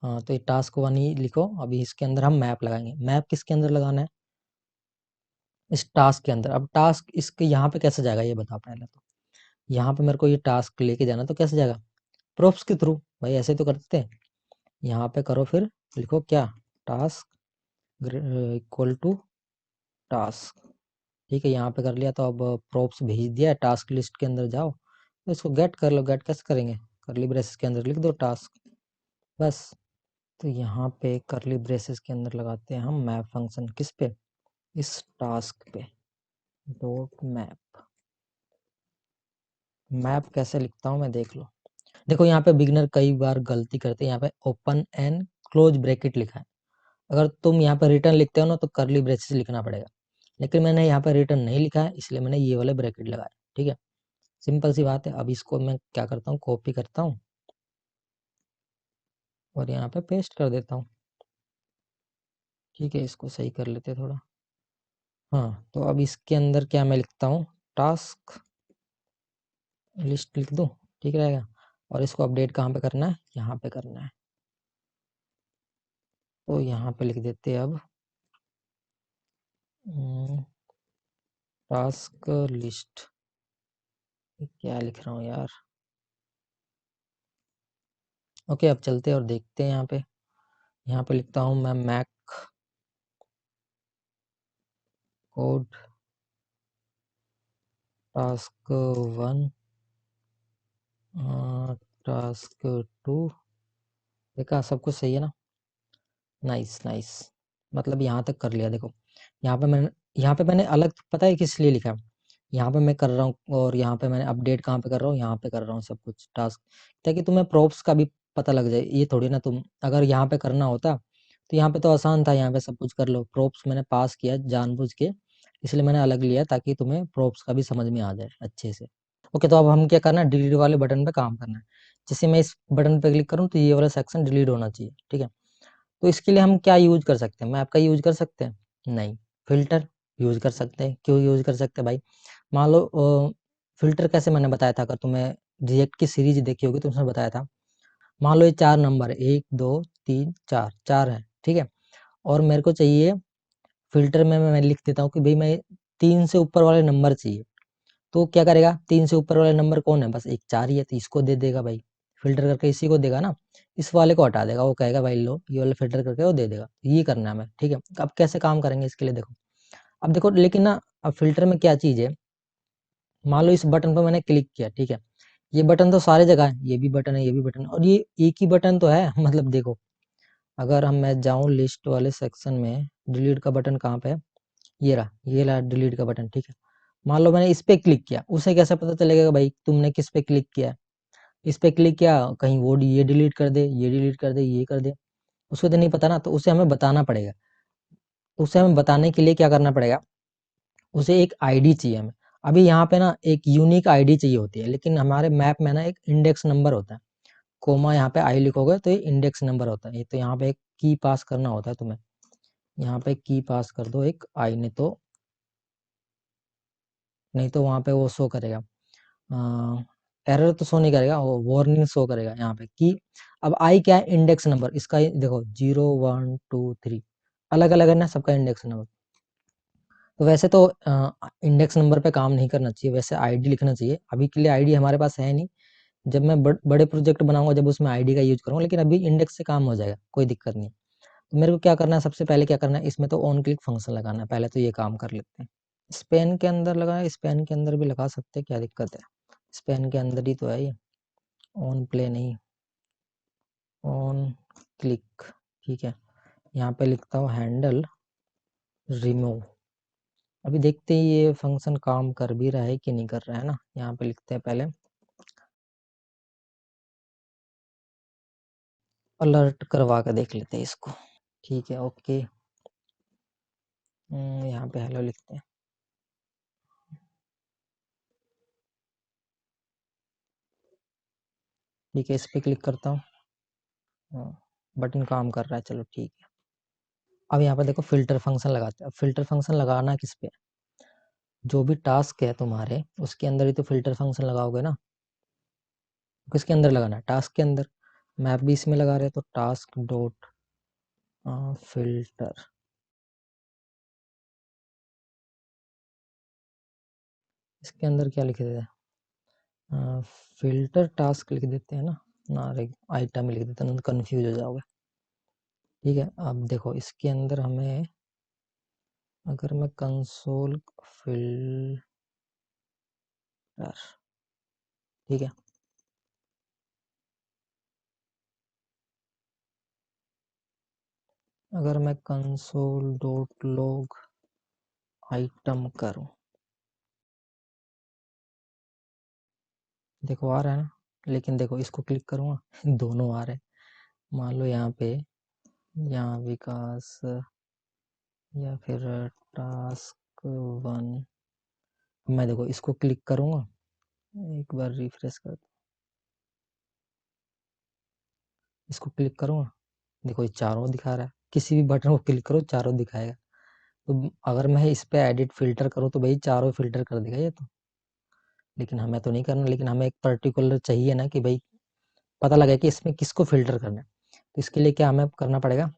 हाँ तो ये टास्क 1 ही लिखो। अभी इसके अंदर हम मैप लगाएंगे। मैप किसके अंदर लगाना है, इस टास्क के अंदर। अब टास्क इसके यहाँ पे कैसे जाएगा ये बताओ पहले तो। यहाँ पे मेरे को ये टास्क लेके जाना, तो कैसे जाएगा, प्रोप्स के थ्रू। भाई ऐसे तो करते हैं। यहाँ पे करो, फिर लिखो क्या, टास्क इक्वल टू टास्क। ठीक है, यहाँ पे कर लिया। तो अब प्रोप्स भेज दिया है, टास्क लिस्ट के अंदर जाओ, तो इसको गेट कर लो। गेट कैसे करेंगे, करली ब्रेसेस के अंदर लिख दो टास्क, बस। तो यहाँ पे करली ब्रेसेस के अंदर लगाते हैं हम मैप फंक्शन, किस पे, इस टास्क पे, डॉट मैप। मैप कैसे लिखता हूँ मैं, देख लो। देखो यहाँ पे बिगनर कई बार गलती करते हैं, यहाँ पे ओपन एंड क्लोज ब्रैकेट लिखा है। अगर तुम यहाँ पे रिटर्न लिखते हो ना तो करली ब्रेसेस लिखना पड़ेगा, लेकिन मैंने यहाँ पे रिटर्न नहीं लिखा है, इसलिए मैंने ये वाले ब्रैकेट लगाए। ठीक है, सिंपल सी बात है। अब इसको मैं क्या करता हूँ, कॉपी करता हूँ और यहाँ पे पेस्ट कर देता हूँ। ठीक है, इसको सही कर लेते हैं थोड़ा। हाँ तो अब इसके अंदर क्या मैं लिखता हूँ, टास्क लिस्ट लिख दूँ, ठीक रहेगा। और इसको अपडेट कहाँ पे करना है, यहाँ पे करना है। तो यहाँ पे लिख देते हैं अब टास्क लिस्ट। क्या लिख रहा हूँ यार। ओके, अब चलते हैं और देखते हैं यहाँ पे लिखता हूँ मैं मैक कोड टास्क 1, टास्क 2। देखा सब कुछ सही है ना, नाइस नाइस। मतलब यहाँ तक कर लिया। देखो यहाँ पे मैंने अलग पता है किस लिए लिखा है, यहाँ पे मैं कर रहा हूँ और यहाँ पे मैंने अपडेट कहाँ पे कर रहा हूँ, यहाँ पे कर रहा हूँ सब कुछ टास्क, ताकि तुम्हें प्रॉप्स का भी पता लग जाए। ये थोड़ी ना, तुम अगर यहाँ पे करना होता तो यहाँ पे तो आसान था, यहाँ पे सब कुछ कर लो। प्रॉप्स मैंने पास किया जानबूझ के, इसलिए मैंने अलग लिया ताकि तुम्हें प्रॉप्स का भी समझ में आ जाए अच्छे से। ओके, तो अब हम क्या करना है, डिलीट वाले बटन पे काम करना है। जैसे मैं इस बटन पे क्लिक करूँ तो ये वाला सेक्शन डिलीट होना चाहिए। ठीक है, तो इसके लिए हम क्या यूज कर सकते हैं, मैप का यूज कर सकते हैं, नहीं, फिल्टर यूज कर सकते हैं। क्यों यूज कर सकते हैं भाई, मान लो फिल्टर कैसे, मैंने बताया था, अगर तुम्हें रिजेक्ट की सीरीज देखी होगी तो उसमें बताया था। मान लो ये 4 नंबर है, 1 2 3 4, 4 है। ठीक है, और मेरे को चाहिए फिल्टर में मैं लिख देता हूँ कि भाई मैं 3 से ऊपर वाले नंबर चाहिए। तो क्या करेगा, 3 से ऊपर वाले नंबर कौन है, बस एक 4 ही है, तो इसको दे देगा भाई। फिल्टर करके इसी को देगा ना, इस वाले को हटा देगा। वो कहेगा भाई लो ये वाला फिल्टर करके वो दे देगा। ये करना है हमें। ठीक है, अब कैसे काम करेंगे इसके लिए, देखो। अब देखो लेकिन ना, अब फिल्टर में क्या चीज है, मान लो इस बटन पर मैंने क्लिक किया। ठीक है, ये बटन तो सारे जगह है, ये भी बटन है, ये भी बटन है, और ये एक ही बटन तो है। मतलब देखो, अगर हम मैं जाऊं लिस्ट वाले सेक्शन में, डिलीट का बटन कहाँ पे है, ये रहा डिलीट का बटन। ठीक है, मान लो मैंने इस पे क्लिक किया, उसे कैसे पता चलेगा भाई तुमने किस पे क्लिक किया है। इस पे क्लिक किया, कहीं वो ये डिलीट कर दे, ये डिलीट कर दे, ये कर दे, उसको तो नहीं पता ना, तो उसे हमें बताना पड़ेगा। तो उसे हमें बताने के लिए क्या करना पड़ेगा, उसे एक आईडी चाहिए हमें। अभी यहाँ पे ना एक यूनिक आईडी चाहिए होती है, लेकिन हमारे मैप में ना एक इंडेक्स नंबर होता है। कोमा यहाँ पे आई लिखोगे तो ये इंडेक्स नंबर होता है। ये तो यहाँ पे एक की पास करना होता है तुम्हें, यहाँ पे की पास कर दो एक आई, नहीं तो वहाँ पे वो शो करेगा, एरर तो शो नहीं करेगा, वो वार्निंग शो करेगा यहाँ पे कि अब आई क्या है, इंडेक्स नंबर इसका देखो 0 1 2 3 अलग अलग है ना सबका इंडेक्स नंबर। तो वैसे तो इंडेक्स नंबर पे काम नहीं करना चाहिए, वैसे आईडी लिखना चाहिए। अभी के लिए आईडी हमारे पास है नहीं, जब मैं बड़े प्रोजेक्ट बनाऊंगा जब उसमें आईडी का यूज करूंगा, लेकिन अभी इंडेक्स से काम हो जाएगा, कोई दिक्कत नहीं। तो मेरे को क्या करना है, सबसे पहले क्या करना है, इसमें तो ऑन क्लिक फंक्शन लगाना है, पहले तो ये काम कर लेते हैं। स्पेन के अंदर लगाए, स्पेन के अंदर भी लगा सकते हैं, क्या दिक्कत है, स्पेन के अंदर ही तो है ये, ऑन प्ले नहीं, ऑन क्लिक। ठीक है, यहाँ पे लिखता हूँ हैंडल रिमूव। अभी देखते हैं ये फंक्शन काम कर भी रहा है कि नहीं कर रहा है ना। यहाँ पे लिखते हैं पहले अलर्ट करवा के देख लेते हैं इसको। ठीक है, ओके, यहाँ पे हेलो लिखते हैं। ठीक है, इस पे क्लिक करता हूँ, बटन काम कर रहा है, चलो ठीक है। अब यहाँ पे देखो फिल्टर फंक्शन लगाते हैं। अब फिल्टर फंक्शन लगाना किस पे, जो भी टास्क है तुम्हारे उसके अंदर ही तो फिल्टर फंक्शन लगाओगे ना। किसके अंदर लगाना है, टास्क के अंदर। मैप भी इसमें लगा रहे हैं, तो टास्क डॉट फिल्टर, इसके अंदर क्या लिख देते हैं, फिल्टर टास्क लिख देते हैं ना, ना आइटम लिख देते हैं, ना कंफ्यूज हो जाओगे। ठीक है, अब देखो इसके अंदर हमें, अगर मैं कंसोल फिल्टर, ठीक है, अगर मैं कंसोल डॉट लॉग आइटम करूं, देखो आ रहा है ना, लेकिन देखो इसको क्लिक करूंगा दोनों आ रहे हैं। मान लो यहाँ पे, यहाँ विकास या फिर टास्क 1, मैं देखो इसको क्लिक करूंगा, एक बार रिफ्रेश कर, इसको क्लिक करूंगा, देखो ये चारों दिखा रहा है, किसी भी बटन को क्लिक करो चारों दिखाएगा। तो अगर मैं इस पे एडिट फिल्टर करूँ तो भाई चारों फिल्टर कर देगा ये तो, लेकिन हमें तो नहीं करना, लेकिन हमें एक पर्टिकुलर चाहिए ना कि भाई पता लगे कि इसमें किसको फिल्टर करना है। तो इसके लिए क्या हमें करना पड़ेगा,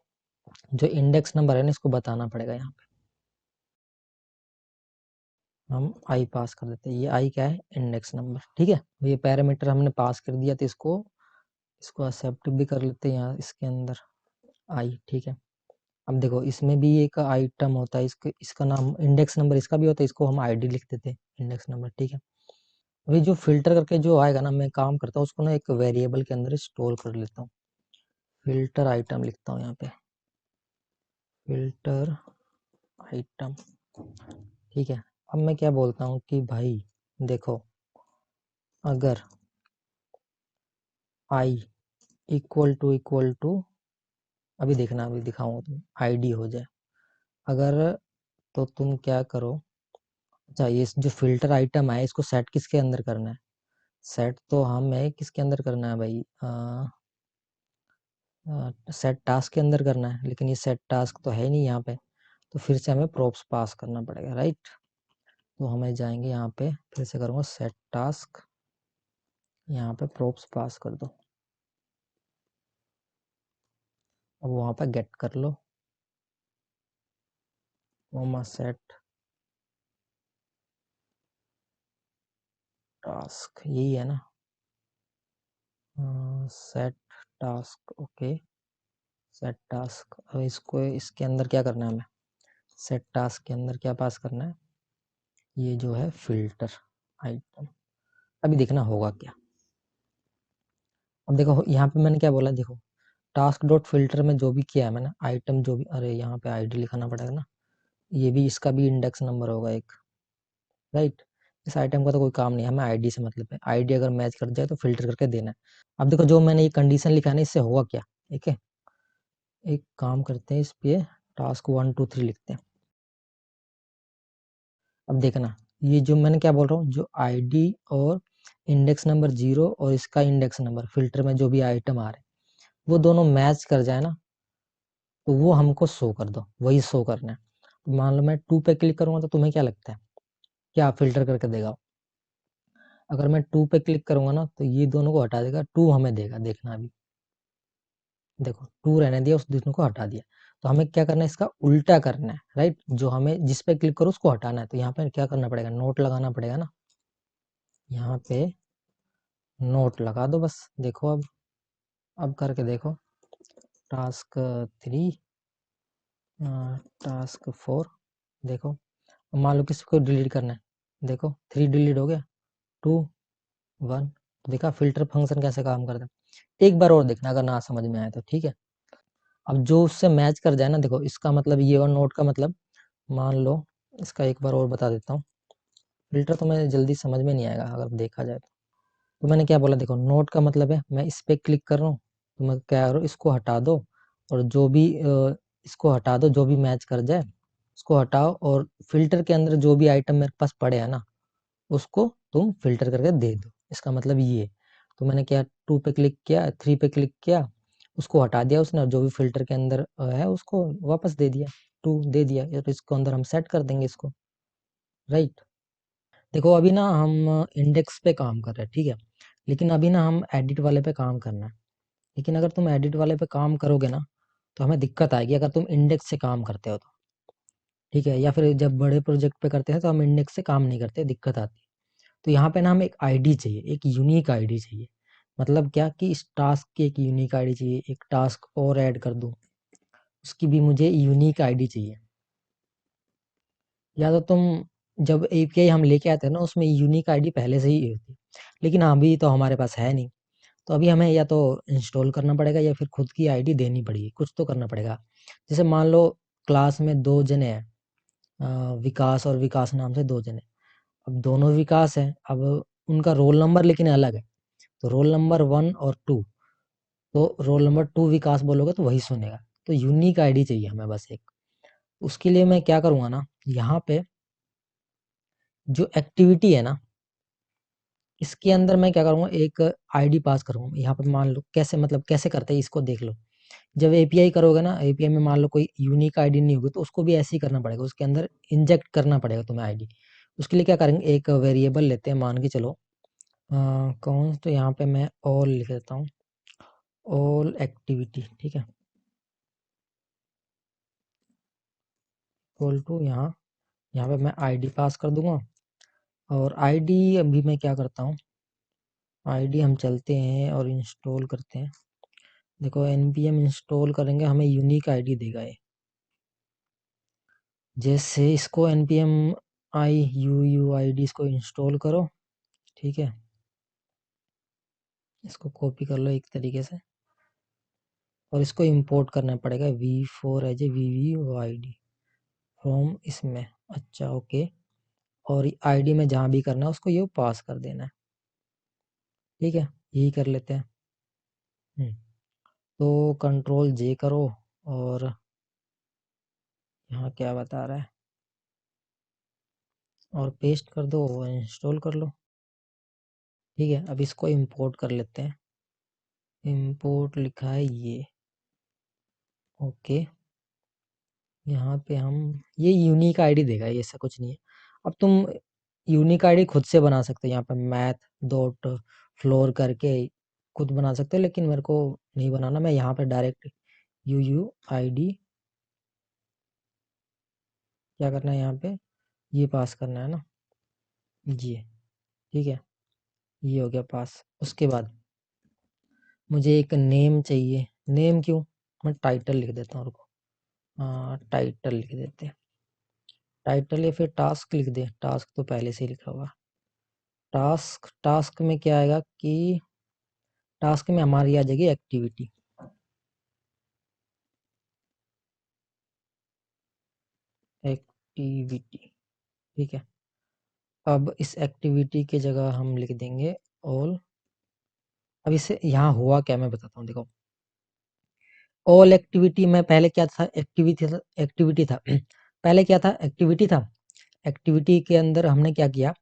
जो इंडेक्स नंबर है ना इसको बताना पड़ेगा। यहाँ पे हम आई पास कर देते हैं, ये आई क्या है, इंडेक्स नंबर। ठीक है, ये पैरामीटर हमने पास कर दिया, तो इसको इसको एक्सेप्ट भी कर लेते हैं यहाँ इसके अंदर आई। ठीक है, अब देखो इसमें भी एक आइटम होता है, इसका नाम इंडेक्स नंबर इसका भी होता है, इसको हम आईडी लिख देते हैं, इंडेक्स नंबर। ठीक है, अभी जो फिल्टर करके जो आएगा ना, मैं काम करता हूँ उसको ना एक वेरिएबल के अंदर स्टोर कर लेता हूँ। फिल्टर आइटम लिखता हूँ यहाँ पे, फिल्टर आइटम। ठीक है, अब मैं क्या बोलता हूँ कि भाई देखो, अगर आई इक्वल टू, अभी देखना, अभी दिखाऊंगा तुम आईडी हो जाए अगर, तो तुम क्या करो, अच्छा ये जो फिल्टर आइटम है इसको सेट किसके अंदर करना है, सेट तो हमें किसके अंदर करना है भाई, सेट टास्क के अंदर करना है, लेकिन ये सेट टास्क तो है नहीं यहाँ पे, तो फिर से हमें प्रॉप्स पास करना पड़ेगा, राइट। तो हमें जाएंगे यहाँ पे, फिर से करूँगा सेट टास्क, यहाँ पे प्रॉप्स पास कर दो। अब वहाँ पे गेट कर लो, कोमा सेट टास्क, यही है ना, set task, okay, set task. अब इसको इसके अंदर क्या करना है हमें, सेट टास्क के अंदर क्या पास करना है, ये जो है फिल्टर आइटम। अभी देखना होगा क्या, अब देखो यहाँ पे मैंने क्या बोला, देखो टास्क डॉट फिल्टर में जो भी किया है मैंने, आइटम जो भी, अरे यहाँ पे आईडी लिखाना पड़ेगा ना, ये भी इसका भी इंडेक्स नंबर होगा एक, राइट। इस आइटम का तो कोई काम नहीं है, हमें आईडी से मतलब है, आईडी अगर मैच कर जाए तो फिल्टर करके देना है। अब देखो जो मैंने ये कंडीशन लिखा है ना, इससे होगा क्या, ठीक है, एक काम करते हैं, इस पे टास्क 1 2 3 लिखते हैं। अब देखना, ये जो मैंने क्या बोल रहा हूँ, जो आईडी और इंडेक्स नंबर 0 और इसका इंडेक्स नंबर फिल्टर में जो भी आइटम आ रहे हैं, वो दोनों मैच कर जाए ना, तो वो हमको शो कर दो, वही शो करना है। तो मान लो मैं 2 पे क्लिक करूंगा तो तुम्हें क्या लगता है, क्या फिल्टर करके देगा। अगर मैं 2 पे क्लिक करूंगा ना, तो ये दोनों को हटा देगा, 2 हमें देगा, देखना अभी, देखो 2 रहने दिया, उस दोनों को हटा दिया। तो हमें क्या करना है, इसका उल्टा करना है, राइट। जो हमें जिस पे क्लिक करो उसको हटाना है, तो यहाँ पे क्या करना पड़ेगा, नोट लगाना पड़ेगा ना, यहाँ पे नोट लगा दो बस। देखो अब करके देखो, टास्क 3 टास्क 4 देखो, मान लो किसको डिलीट करना है, देखो 3 डिलीट हो गया, 2 1 देखा फ़िल्टर फंक्शन कैसे काम करता है। एक बार और देखना अगर ना समझ में आए तो, ठीक है। अब जो उससे मैच कर जाए ना, देखो इसका मतलब ये और नोट का मतलब, मान लो इसका एक बार और बता देता हूँ। फ़िल्टर तो मैं जल्दी समझ में नहीं आएगा अगर देखा जाए तो। तो मैंने क्या बोला, देखो नोट का मतलब है मैं इस पे क्लिक कर रहा हूँ, तो मैं क्या करूँ, इसको हटा दो और जो भी इसको हटा दो, जो भी मैच कर जाए उसको हटाओ, और फ़िल्टर के अंदर जो भी आइटम मेरे पास पड़े हैं ना, उसको तुम फ़िल्टर करके दे दो। इसका मतलब ये है। तो मैंने क्या 2 पे क्लिक किया, 3 पे क्लिक किया, उसको हटा दिया उसने, और जो भी फ़िल्टर के अंदर है उसको वापस दे दिया, 2 दे दिया, और इसको अंदर हम सेट कर देंगे इसको, राइट। देखो अभी ना हम इंडेक्स पे काम कर रहे हैं, ठीक है, लेकिन अभी ना हम एडिट वाले पे काम करना है। लेकिन अगर तुम एडिट वाले पे काम करोगे ना, तो हमें दिक्कत आएगी अगर तुम इंडेक्स से काम करते हो तो, ठीक है, या फिर जब बड़े प्रोजेक्ट पे करते हैं तो हम इंडेक्स से काम नहीं करते, दिक्कत आती है। तो यहाँ पे ना हमें एक आईडी चाहिए, एक यूनिक आईडी चाहिए। मतलब क्या कि इस टास्क की एक यूनिक आईडी चाहिए, एक टास्क और ऐड कर दूँ, उसकी भी मुझे यूनिक आईडी चाहिए। या तो तुम, जब एपीआई हम लेके आते हैं ना, उसमें यूनिक आईडी पहले से ही होती है, लेकिन अभी तो हमारे पास है नहीं। तो अभी हमें या तो इंस्टॉल करना पड़ेगा या फिर खुद की आईडी देनी पड़ेगी, कुछ तो करना पड़ेगा। जैसे मान लो क्लास में 2 जने हैं, विकास और विकास नाम से 2 जने। अब दोनों विकास हैं, अब उनका रोल नंबर लेकिन अलग है। तो रोल नंबर 1 और 2, तो रोल नंबर 2 विकास बोलोगे तो वही सुनेगा। तो यूनिक आईडी चाहिए हमें बस एक। उसके लिए मैं क्या करूँगा ना, यहाँ पे जो एक्टिविटी है ना, इसके अंदर मैं क्या करूँगा, एक आईडी पास करूँगा। यहाँ पे मान लो कैसे, मतलब कैसे करते हैं इसको देख लो। जब एपीआई करोगे ना, एपीआई में मान लो कोई यूनिक आईडी नहीं होगी, तो उसको भी ऐसे ही करना पड़ेगा, उसके अंदर इंजेक्ट करना पड़ेगा तुम्हें आईडी। उसके लिए क्या करेंगे, एक वेरिएबल लेते हैं, मान के चलो कौन, तो यहाँ पे मैं ऑल लिख देता हूँ, ऑल एक्टिविटी, ठीक है, इक्वल टू यहाँ, यहाँ पे मैं आईडी पास कर दूंगा। और आईडी अभी मैं क्या करता हूँ, आईडी हम चलते हैं और इंस्टॉल करते हैं। देखो npm इंस्टॉल करेंगे, हमें यूनिक आईडी देगा ये। जैसे इसको npm iuuid इसको इंस्टॉल करो, ठीक है, इसको कॉपी कर लो एक तरीके से, और इसको इंपोर्ट करना पड़ेगा v4 as a vvuid from इसमें। अच्छा ओके, और आईडी में जहाँ भी करना है उसको ये पास कर देना है, ठीक है, यही कर लेते हैं। तो कंट्रोल जे करो, और यहाँ क्या बता रहा है, और पेस्ट कर दो और इंस्टॉल कर लो, ठीक है। अब इसको इंपोर्ट कर लेते हैं, इंपोर्ट लिखा है ये, ओके। यहाँ पे हम, ये यूनिक आईडी देगा, ये ऐसा कुछ नहीं है। अब तुम यूनिक आईडी खुद से बना सकते हो, यहाँ पे मैथ डॉट फ्लोर करके खुद बना सकते हो, लेकिन मेरे को नहीं बनाना, मैं यहाँ पे डायरेक्ट यूयूआईडी क्या करना है, यहाँ पे ये पास करना है ना, ये, ठीक है, ये हो गया पास। उसके बाद मुझे एक नेम चाहिए, नेम क्यों, मैं टाइटल लिख देता हूँ, रुको, हाँ टाइटल लिख देते हैं, टाइटल, या फिर टास्क लिख दे, टास्क तो पहले से ही लिखा हुआ। टास्क, टास्क में क्या आएगा कि टास्क में हमारी आ जाएगी एक्टिविटी, एक्टिविटी, ठीक है। अब इस एक्टिविटी की जगह हम लिख देंगे ऑल। अब इसे यहाँ हुआ क्या मैं बताता हूँ, देखो ऑल एक्टिविटी में पहले क्या था, एक्टिविटी था, एक्टिविटी था पहले क्या था, एक्टिविटी था। एक्टिविटी के अंदर हमने क्या किया,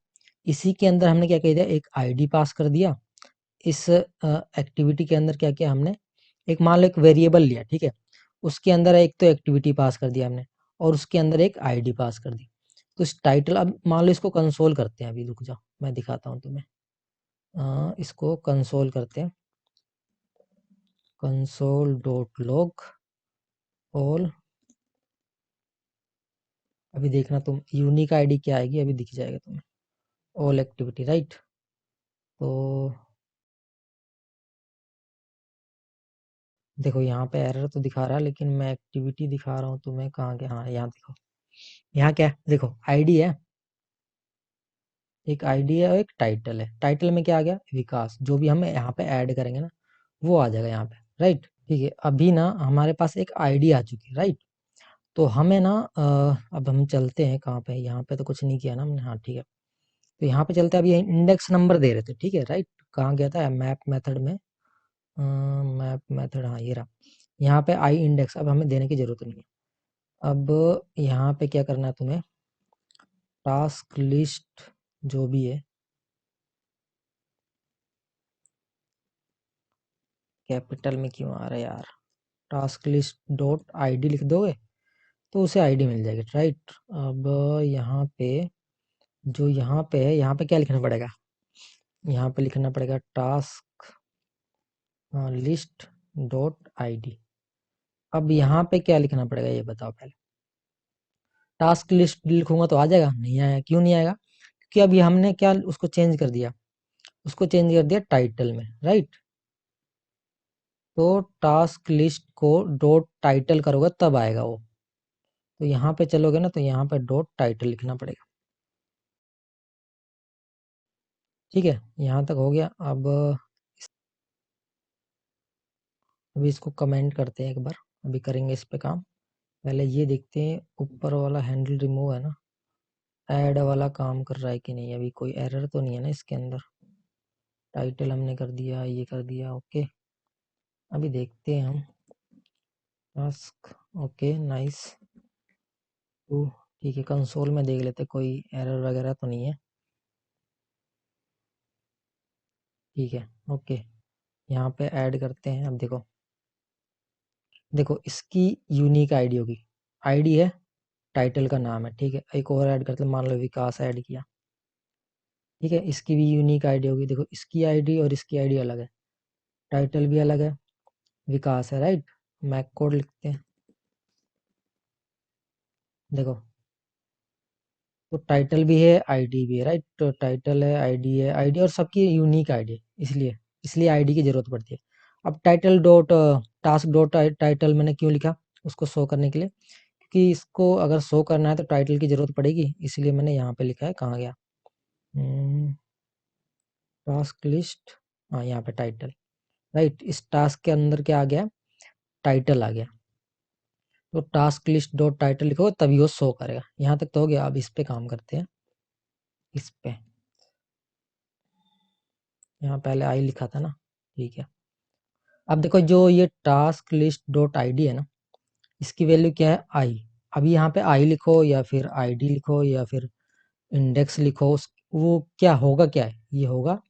इसी के अंदर हमने क्या किया, एक आईडी पास कर दिया। इस एक्टिविटी के अंदर क्या किया हमने, एक मान लो एक वेरिएबल लिया, ठीक है, उसके अंदर एक तो एक्टिविटी पास कर दिया हमने, और उसके अंदर एक आईडी पास कर दी। तो इस टाइटल, अब मान लो इसको कंसोल करते हैं, अभी रुक जाओ मैं दिखाता हूँ तुम्हें, इसको कंसोल करते हैं, कंसोल डॉट लॉग ऑल। अभी देखना तुम, यूनिक आईडी क्या आएगी अभी दिख जाएगा तुम्हें, ऑल एक्टिविटी, राइट। तो देखो यहाँ पे एरर तो दिखा रहा है, लेकिन मैं एक्टिविटी दिखा रहा हूँ तुम्हें कहाँ के। हाँ यहाँ देखो, यहाँ क्या है, देखो आईडी है, एक आईडी है और एक टाइटल है। टाइटल में क्या आ गया, विकास। जो भी हम यहाँ पे ऐड करेंगे ना वो आ जाएगा यहाँ पे, राइट। ठीक है, अभी ना हमारे पास एक आईडी आ चुकी है, राइट। तो हमें ना अब हम चलते हैं कहाँ पे, यहाँ पे तो कुछ नहीं किया ना हमने। हाँ ठीक है, तो यहाँ पे चलते हैं। अभी इंडेक्स नंबर दे रहे थे, ठीक है, राइट। कहाँ गया था, मैप मेथड में, मैप मेथड, हाँ ये रहा। यहाँ पे आई इंडेक्स अब हमें देने की जरूरत नहीं है। अब यहाँ पे क्या करना है तुम्हें, टास्क लिस्ट जो भी है, कैपिटल में क्यों आ रहा है यार, टास्क लिस्ट डॉट आईडी लिख दोगे तो उसे आईडी मिल जाएगी, राइट। अब यहाँ पे जो यहाँ पे है, यहाँ पे क्या लिखना पड़ेगा, यहाँ पे लिखना पड़ेगा टास्क लिस्ट डॉट आईडी। अब यहाँ पे क्या लिखना पड़ेगा ये बताओ पहले। टास्क लिस्ट लिखूंगा तो आ जाएगा, नहीं आया, क्यों नहीं आएगा, क्योंकि अभी हमने क्या उसको चेंज कर दिया, उसको चेंज कर दिया टाइटल में, राइट। तो task list co dot title करोगे तब आएगा वो। तो यहाँ पे चलोगे ना तो यहाँ पे डॉट टाइटल लिखना पड़ेगा, ठीक है। यहाँ तक हो गया। अब अभी इसको कमेंट करते हैं एक बार, अभी करेंगे इस पे काम। पहले ये देखते हैं ऊपर वाला हैंडल रिमूव है ना, ऐड वाला काम कर रहा है कि नहीं, अभी कोई एरर तो नहीं है ना इसके अंदर। टाइटल हमने कर दिया, ये कर दिया, ओके। अभी देखते हैं हम टास्क, ओके नाइस। तो ठीक है, कंसोल में देख लेते कोई एरर वगैरह तो नहीं है, ठीक है, ओके। यहाँ पे ऐड करते हैं। अब देखो, देखो इसकी यूनिक आईडी होगी, आईडी है, टाइटल का नाम है, ठीक है। एक और ऐड करते हैं, मान लो विकास ऐड किया, ठीक है। इसकी भी यूनिक आईडी होगी, देखो इसकी आईडी और इसकी आईडी अलग है, टाइटल भी अलग है, विकास है, राइट। मैक कोड लिखते हैं, देखो तो टाइटल भी है, आईडी भी है, राइट। तो टाइटल है, आईडी है, आईडी और सबकी यूनिक आईडी है, इसलिए इसलिए आईडी की जरूरत पड़ती है। अब title dot task dot title मैंने क्यों लिखा, उसको शो करने के लिए, क्योंकि इसको अगर शो करना है तो टाइटल की जरूरत पड़ेगी, इसलिए मैंने यहाँ पे लिखा है। कहाँ गया टास्क लिस्ट, हाँ यहाँ पे टाइटल, राइट। इस टास्क के अंदर क्या आ गया, टाइटल आ गया। तो टास्क लिस्ट डॉट टाइटल लिखोगे तभी वो शो करेगा। यहाँ तक तो हो गया। अब इस पे काम करते हैं, इस पे। यहाँ पहले आई लिखा था ना, ठीक है। अब देखो जो ये टास्क लिस्ट डॉट आईडी है ना, इसकी वैल्यू क्या है, आई। अभी यहाँ पे आई लिखो या फिर आईडी लिखो या फिर इंडेक्स लिखो, वो क्या होगा, क्या है ये होगा,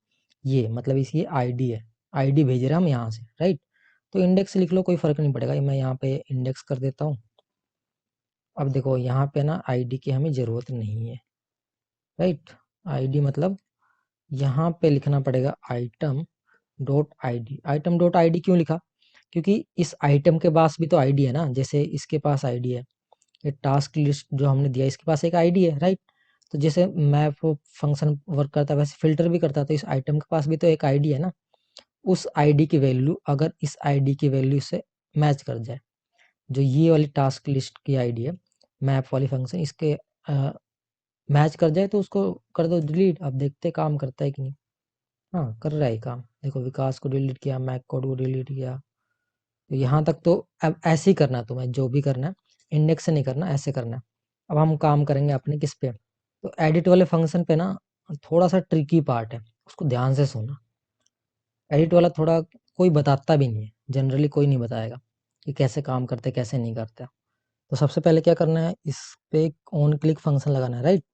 ये मतलब इसकी आईडी है, आईडी भेज रहे हम यहाँ से, राइट। तो इंडेक्स लिख लो, कोई फर्क नहीं पड़ेगा। मैं यहाँ पे इंडेक्स कर देता हूँ। अब देखो यहाँ पे ना आईडी की हमें जरूरत नहीं है, राइट। आईडी मतलब यहाँ पे लिखना पड़ेगा item dot ID. Item dot ID क्यों लिखा, क्योंकि इस आइटम के पास भी तो आईडी है ना, जैसे इसके पास आईडी है, ये टास्क लिस्ट जो हमने दिया इसके पास एक आईडी है, राइट। तो जैसे मैप फंक्शन वर्क करता है वैसे फिल्टर भी करता है, तो इस आइटम के पास भी तो एक आईडी है ना। उस आईडी की वैल्यू अगर इस आईडी की वैल्यू से मैच कर जाए, जो ये वाली टास्क लिस्ट की आईडी है, मैप वाली फंक्शन इसके मैच कर जाए तो उसको कर दो डिलीट। अब देखते काम करता है कि नहीं। हाँ कर रहा है काम, देखो विकास को डिलीट किया, मैक कोड को डिलीट किया। तो यहाँ तक तो अब ऐसे ही करना है तुम्हें, जो भी करना है इंडेक्स से नहीं करना, ऐसे करना है। अब हम काम करेंगे अपने किस पे, तो एडिट वाले फंक्शन पे ना थोड़ा सा ट्रिकी पार्ट है, उसको ध्यान से सुनना। एडिट वाला थोड़ा कोई बताता भी नहीं है, जनरली कोई नहीं बताएगा कि कैसे काम करते कैसे नहीं करते। तो सबसे पहले क्या करना है, इस पे ऑन क्लिक फंक्शन लगाना है, राइट।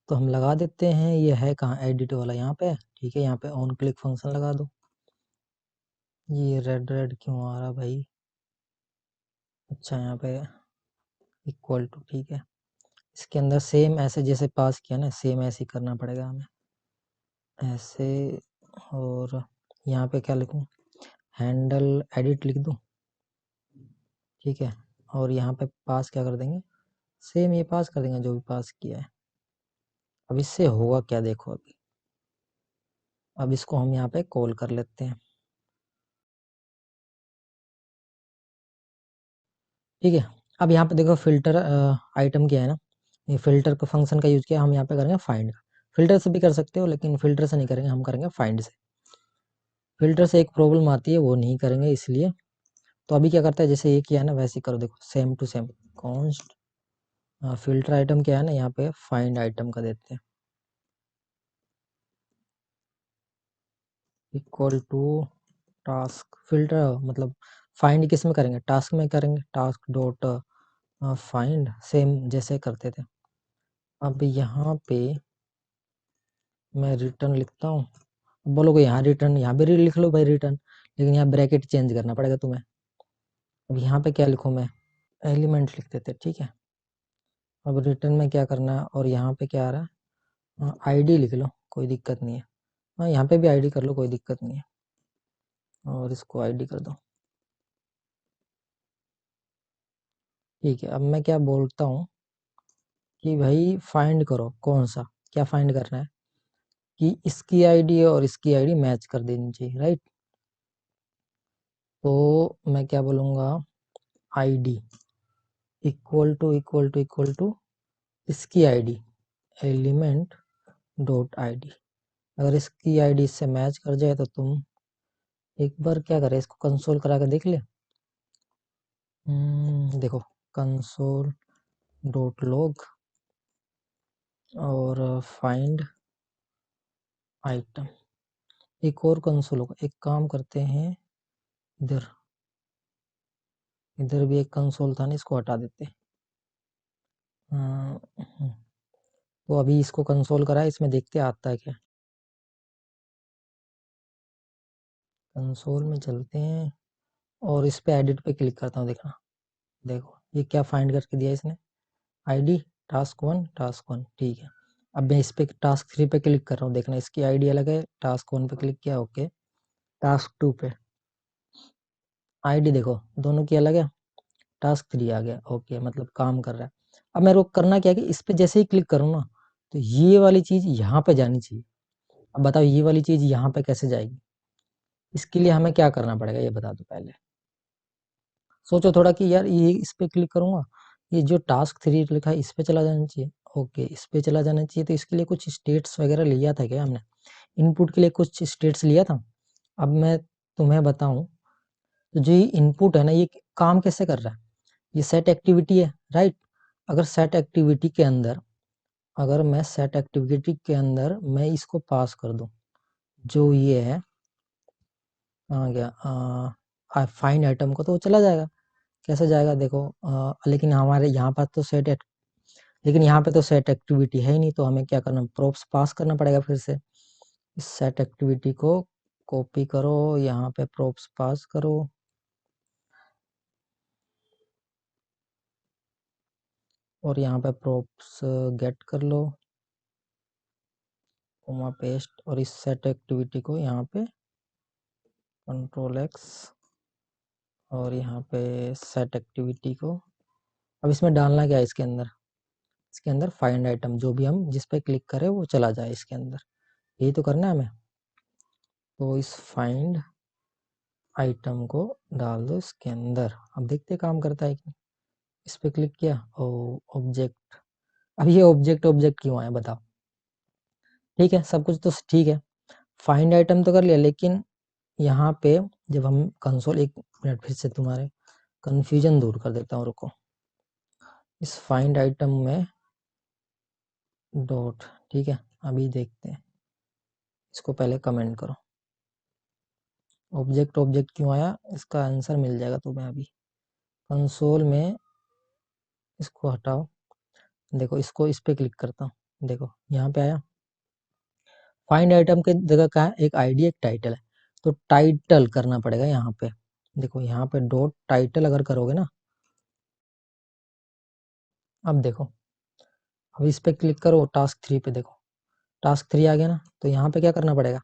तो हम लगा देते हैं, ये है कहाँ, एडिट वाला यहाँ पे, ठीक है। यहाँ पे ऑन क्लिक फंक्शन लगा दो। ये रेड रेड क्यों आ रहा भाई, अच्छा यहाँ पे इक्वल टू, ठीक है। इसके अंदर सेम ऐसे जैसे पास किया ना, सेम ऐसे ही करना पड़ेगा हमें, ऐसे। और यहाँ पे क्या लिखूँ, हैंडल एडिट लिख दूँ, ठीक है। और यहाँ पे पास क्या कर देंगे, सेम ये पास कर देंगे जो भी पास किया है। अब इससे होगा क्या देखो अभी, अब इसको हम यहाँ पे कॉल कर लेते हैं। ठीक है। अब यहाँ पे देखो फिल्टर आइटम क्या है ना, ये फिल्टर का फंक्शन का यूज किया, हम यहाँ पे करेंगे फाइंड का। फिल्टर से भी कर सकते हो लेकिन फिल्टर से नहीं करेंगे, हम करेंगे फाइंड से। फिल्टर से एक प्रॉब्लम आती है, वो नहीं करेंगे इसलिए। तो अभी क्या करता है, जैसे ये किया है ना वैसे ही करो, देखो same to same const filter item क्या है ना, यहाँ पे फाइंड आइटम का देते हैं इक्वल टू टास्क फिल्टर, मतलब फाइंड किस में करेंगे, टास्क में करेंगे, टास्क डॉट फाइंड, सेम जैसे करते थे। अब यहाँ पे मैं रिटर्न लिखता हूँ, बोलोगे यहाँ रिटर्न, यहाँ भी लिख लो भाई रिटर्न, लेकिन यहाँ ब्रैकेट चेंज करना पड़ेगा तुम्हें। अब यहाँ पे क्या लिखूँ मैं, एलिमेंट लिख देते, ठीक है। अब रिटर्न में क्या करना है, और यहाँ पे क्या आ रहा है, आईडी लिख लो, कोई दिक्कत नहीं है। हाँ यहाँ पे भी आईडी कर लो, कोई दिक्कत नहीं है, और इसको आईडी कर दो, ठीक है। अब मैं क्या बोलता हूँ कि भाई फाइंड करो, कौन सा, क्या फाइंड करना है, कि इसकी आईडी और इसकी आईडी मैच कर देनी चाहिए, राइट। तो मैं क्या बोलूँगा, ID equal to equal to equal to इसकी आईडी एलिमेंट डॉट आईडी। अगर इसकी आईडी इससे मैच कर जाए तो तुम एक बार क्या करें, इसको कंसोल करा के देख ले। देखो कंसोल डॉट लॉग और फाइंड आइटम, एक और कंसोल होगा, एक काम करते हैं, इधर इधर भी एक कंसोल था ना, इसको हटा देते। तो अभी इसको कंसोल करा है, इसमें देखते आता है क्या। कंसोल में चलते हैं और इस पे एडिट पे क्लिक करता हूँ, देखना, देखो ये क्या फाइंड करके दिया इसने, आईडी टास्क वन, ठीक है। अब मैं इस पे टास्क 3 पे क्लिक कर रहा हूँ, देखना इसकी आईडी अलग है, टास्क 1 पे क्लिक किया, ओके। टास्क 2 पे आईडी देखो दोनों की अलग है, टास्क 3 आ गया, ओके, मतलब काम कर रहा है। अब मेरे को करना क्या है कि इस पे जैसे ही क्लिक करूँ ना, तो ये वाली चीज यहाँ पे जानी चाहिए। अब बताओ ये वाली चीज यहाँ पे कैसे जाएगी, इसके लिए हमें क्या करना पड़ेगा, ये बता दो पहले। सोचो थोड़ा कि यार ये इस पे क्लिक करूंगा, ये जो टास्क 3 लिखा है इस पे चला जाना चाहिए, ओके इस पे चला जाना चाहिए। तो इसके लिए कुछ स्टेट्स वगैरह लिया था क्या हमने, इनपुट के लिए कुछ स्टेट्स लिया था। अब मैं तुम्हें बताऊं, तो जो ये इनपुट है ना, ये काम कैसे कर रहा है, ये सेट एक्टिविटी है, राइट। अगर सेट एक्टिविटी के अंदर, अगर मैं सेट एक्टिविटी के अंदर मैं इसको पास कर दूं, जो ये है कहाँ गया, फाइंड आइटम को, तो वो चला जाएगा। कैसे जाएगा देखो, लेकिन हमारे यहाँ पर तो लेकिन यहाँ पे तो सेट एक्टिविटी है ही नहीं, तो हमें क्या करना, प्रॉप्स पास करना पड़ेगा फिर से। इस सेट एक्टिविटी को कॉपी करो, यहाँ पे प्रॉप्स पास करो, और यहाँ पे प्रॉप्स गेट कर लो, कोमा पेस्ट, और इस सेट एक्टिविटी को यहाँ पे कंट्रोल एक्स, और यहाँ पे सेट एक्टिविटी को, अब इसमें डालना क्या है, इसके अंदर फाइंड आइटम, जो भी हम जिस पे क्लिक करें वो चला जाए इसके अंदर, यही तो करना है हमें। तो इस फाइंड आइटम को डाल दो इसके अंदर, अब देखते काम करता है कि, इस पे क्लिक किया, ओ ऑब्जेक्ट, अब ये ऑब्जेक्ट ऑब्जेक्ट क्यों आया बताओ। ठीक है, सब कुछ तो ठीक है, फाइंड आइटम तो कर लिया, लेकिन यहाँ पे जब हम कंसोल, एक मिनट फिर से तुम्हारे कंफ्यूजन दूर कर देता हूँ, रुको। इस फाइंड आइटम में डॉट, ठीक है, अभी देखते हैं, इसको पहले कमेंट करो, ऑब्जेक्ट ऑब्जेक्ट क्यों आया, इसका आंसर मिल जाएगा तुम्हें अभी। कंसोल में इसको हटाओ, देखो इसको इस पे क्लिक करता हूँ, देखो यहाँ पे आया। फाइंड आइटम के जगह क्या है, एक आईडी एक टाइटल है, तो टाइटल करना पड़ेगा यहाँ पे। देखो यहाँ पे डॉट टाइटल अगर करोगे ना, अब देखो, अब इस पे क्लिक करो टास्क 3 पे, देखो टास्क 3 आ गया ना, तो यहाँ पे क्या करना पड़ेगा,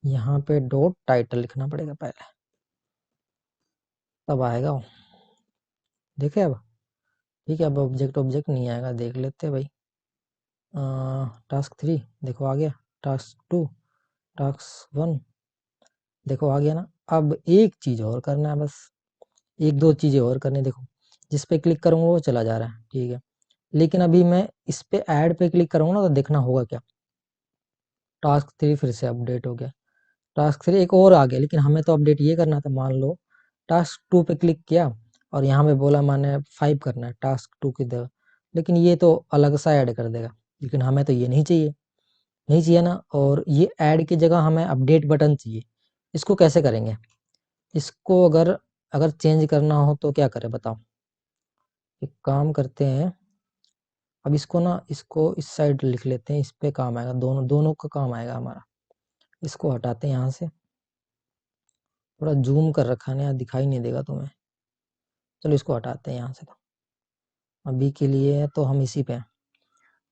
यहाँ पे डॉट टाइटल लिखना पड़ेगा पहले, तब आएगा वो, देखे अब। ठीक है, अब ऑब्जेक्ट ऑब्जेक्ट नहीं आएगा, देख लेते हैं भाई। टास्क 3 देखो आ गया, टास्क 2, टास्क 1 देखो आ गया ना। अब एक चीज और करना है बस, एक दो चीज़ें और करनी, देखो जिस पे क्लिक करूँगा वो चला जा रहा है, ठीक है। लेकिन अभी मैं इस पे ऐड पे क्लिक करूँगा ना, तो देखना होगा क्या, टास्क 3 फिर से अपडेट हो गया। टास्क 3 एक और आ गया, लेकिन हमें तो अपडेट ये करना था। मान लो टास्क 2 पे क्लिक किया और यहाँ पे बोला मैंने 5 करना है टास्क 2 की जगह, लेकिन ये तो अलग सा ऐड कर देगा, लेकिन हमें तो ये नहीं चाहिए, नहीं चाहिए ना। और ये ऐड की जगह हमें अपडेट बटन चाहिए। इसको कैसे करेंगे? इसको अगर अगर चेंज करना हो तो क्या करें बताओ? एक काम करते हैं, अब इसको ना, इसको इस साइड लिख लेते हैं, इस पे काम आएगा, दोनों दोनों का काम आएगा हमारा। इसको हटाते हैं यहाँ से, थोड़ा जूम कर रखा है ना, दिखाई नहीं देगा तुम्हें। चलो इसको हटाते हैं यहाँ से, तो अभी के लिए तो हम इसी पे हैं।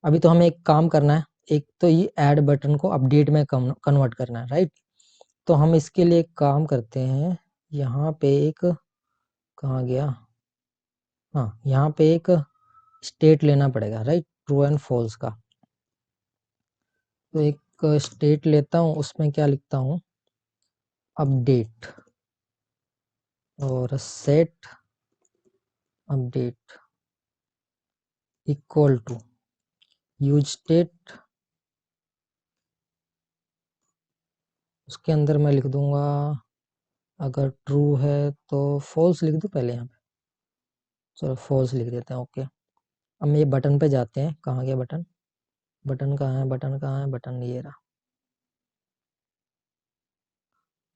अभी तो हमें एक काम करना है, एक तो ये ऐड बटन को अपडेट में कन्वर्ट करना है, राइट। तो हम इसके लिए एक काम करते हैं, यहाँ पे एक, कहाँ गया, हाँ यहाँ पे एक स्टेट लेना पड़ेगा, राइट, ट्रू एंड फॉल्स का। तो एक स्टेट लेता हूँ, उसमें क्या लिखता हूँ, अपडेट, और set update equal to use state, उसके अंदर मैं लिख दूंगा, अगर ट्रू है तो फॉल्स लिख दूं पहले यहाँ पे, चलो फॉल्स लिख देते हैं, ओके। अब ये बटन पे जाते हैं, कहाँ गया बटन, बटन कहाँ है, बटन कहाँ है, बटन ये रहा,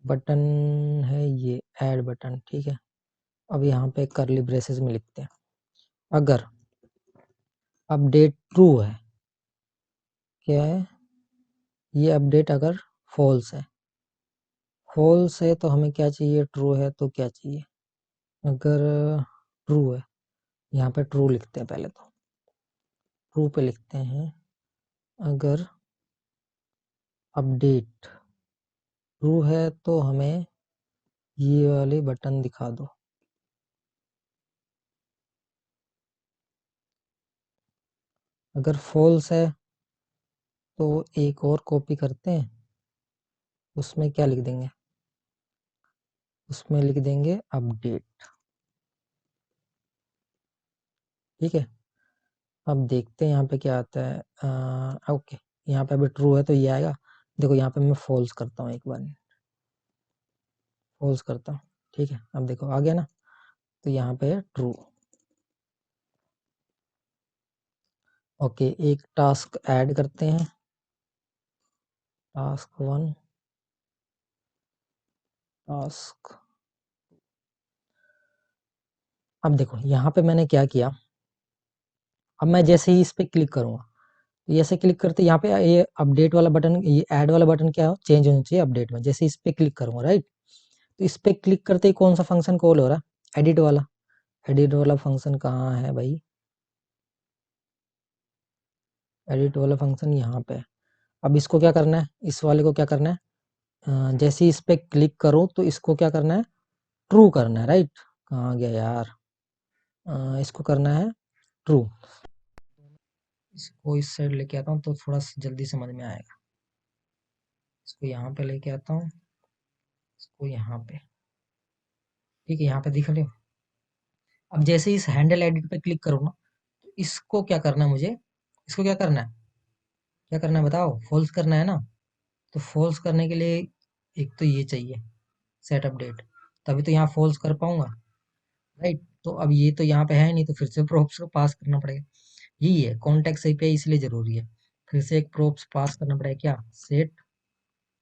बटन है ये ऐड बटन, ठीक है। अब यहाँ पे करली ब्रेसेस में लिखते हैं, अगर अपडेट ट्रू है, क्या है ये, अपडेट अगर फॉल्स है, फॉल्स है तो हमें क्या चाहिए, ट्रू है तो क्या चाहिए, अगर ट्रू है, यहाँ पे ट्रू लिखते हैं पहले, तो ट्रू पे लिखते हैं, अगर अपडेट ट्रू है तो हमें ये वाले बटन दिखा दो, अगर फॉल्स है तो एक और कॉपी करते हैं, उसमें क्या लिख देंगे, उसमें लिख देंगे अपडेट, ठीक है। अब देखते हैं यहाँ पे क्या आता है, ओके, यहाँ पे अभी ट्रू है तो ये आएगा। देखो यहाँ पे मैं फॉल्स करता हूँ, एक बार फॉल्स करता हूँ, ठीक है। अब देखो आ गया ना, तो यहाँ पे है ट्रू। ओके, एक टास्क ऐड करते हैं, टास्क 1, टास्क, अब देखो यहाँ पे मैंने क्या किया, अब मैं जैसे ही इस पे क्लिक करूंगा, तो ऐसे क्लिक करते यहाँ पे ये अपडेट वाला बटन, ये ऐड वाला बटन क्या हो, चेंज होना चाहिए अपडेट में। जैसे इस पे क्लिक करूंगा, राइट, तो इस पे क्लिक करते ही कौन सा फंक्शन कॉल हो रहा है, एडिट वाला। एडिट वाला फंक्शन कहाँ है भाई, एडिट वाला फंक्शन यहाँ पे है। अब इसको क्या करना है, इस वाले को क्या करना है, जैसे ही इस पे क्लिक करो तो इसको क्या करना है, ट्रू करना है, राइट। कहाँ गया यार, इसको करना है ट्रू। इसको इस साइड लेके आता हूँ तो थोड़ा जल्दी समझ में आएगा। इसको यहाँ पे लेके आता हूँ, इसको यहाँ पे, ठीक है, यहाँ पे दिख रहे हो। अब जैसे ही इस हैंडल एडिट पे क्लिक करो ना, तो इसको क्या करना है मुझे, इसको क्या करना है, क्या करना है बताओ, फॉल्स करना है ना। तो फॉल्स करने के लिए एक तो ये चाहिए, सेट अपडेट, तभी तो यहाँ फॉल्स कर पाऊंगा, राइट। तो अब ये तो यहाँ पे है नहीं, तो फिर से प्रॉप्स को पास करना पड़ेगा। यही है, कॉन्टेक्स्ट एपीआई इसलिए जरूरी है। फिर से एक प्रॉप्स पास करना पड़ेगा, क्या, सेट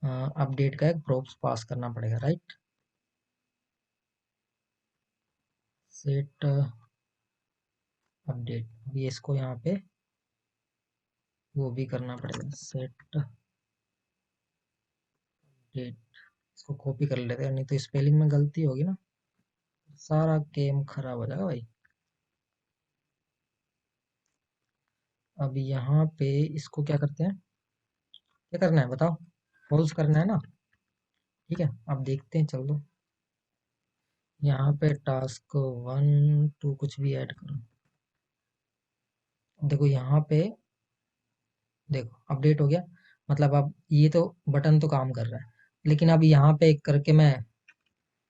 अपडेट का एक प्रॉप्स पास करना पड़ेगा, राइट। सेट अपडेट, ये इसको यहाँ पे वो भी करना पड़ेगा, सेट अपडेट। इसको कॉपी कर लेते हैं, नहीं तो स्पेलिंग में गलती होगी ना, सारा गेम खराब हो जाएगा भाई। अब यहाँ पे इसको क्या करते हैं, क्या करना है बताओ, फॉल्स करना है ना, ठीक है। अब देखते हैं, चल दो, यहाँ पे टास्क 1 2 कुछ भी ऐड करो। देखो यहाँ पे, देखो अपडेट हो गया, मतलब अब ये तो बटन तो काम कर रहा है, लेकिन अब यहाँ पे करके मैं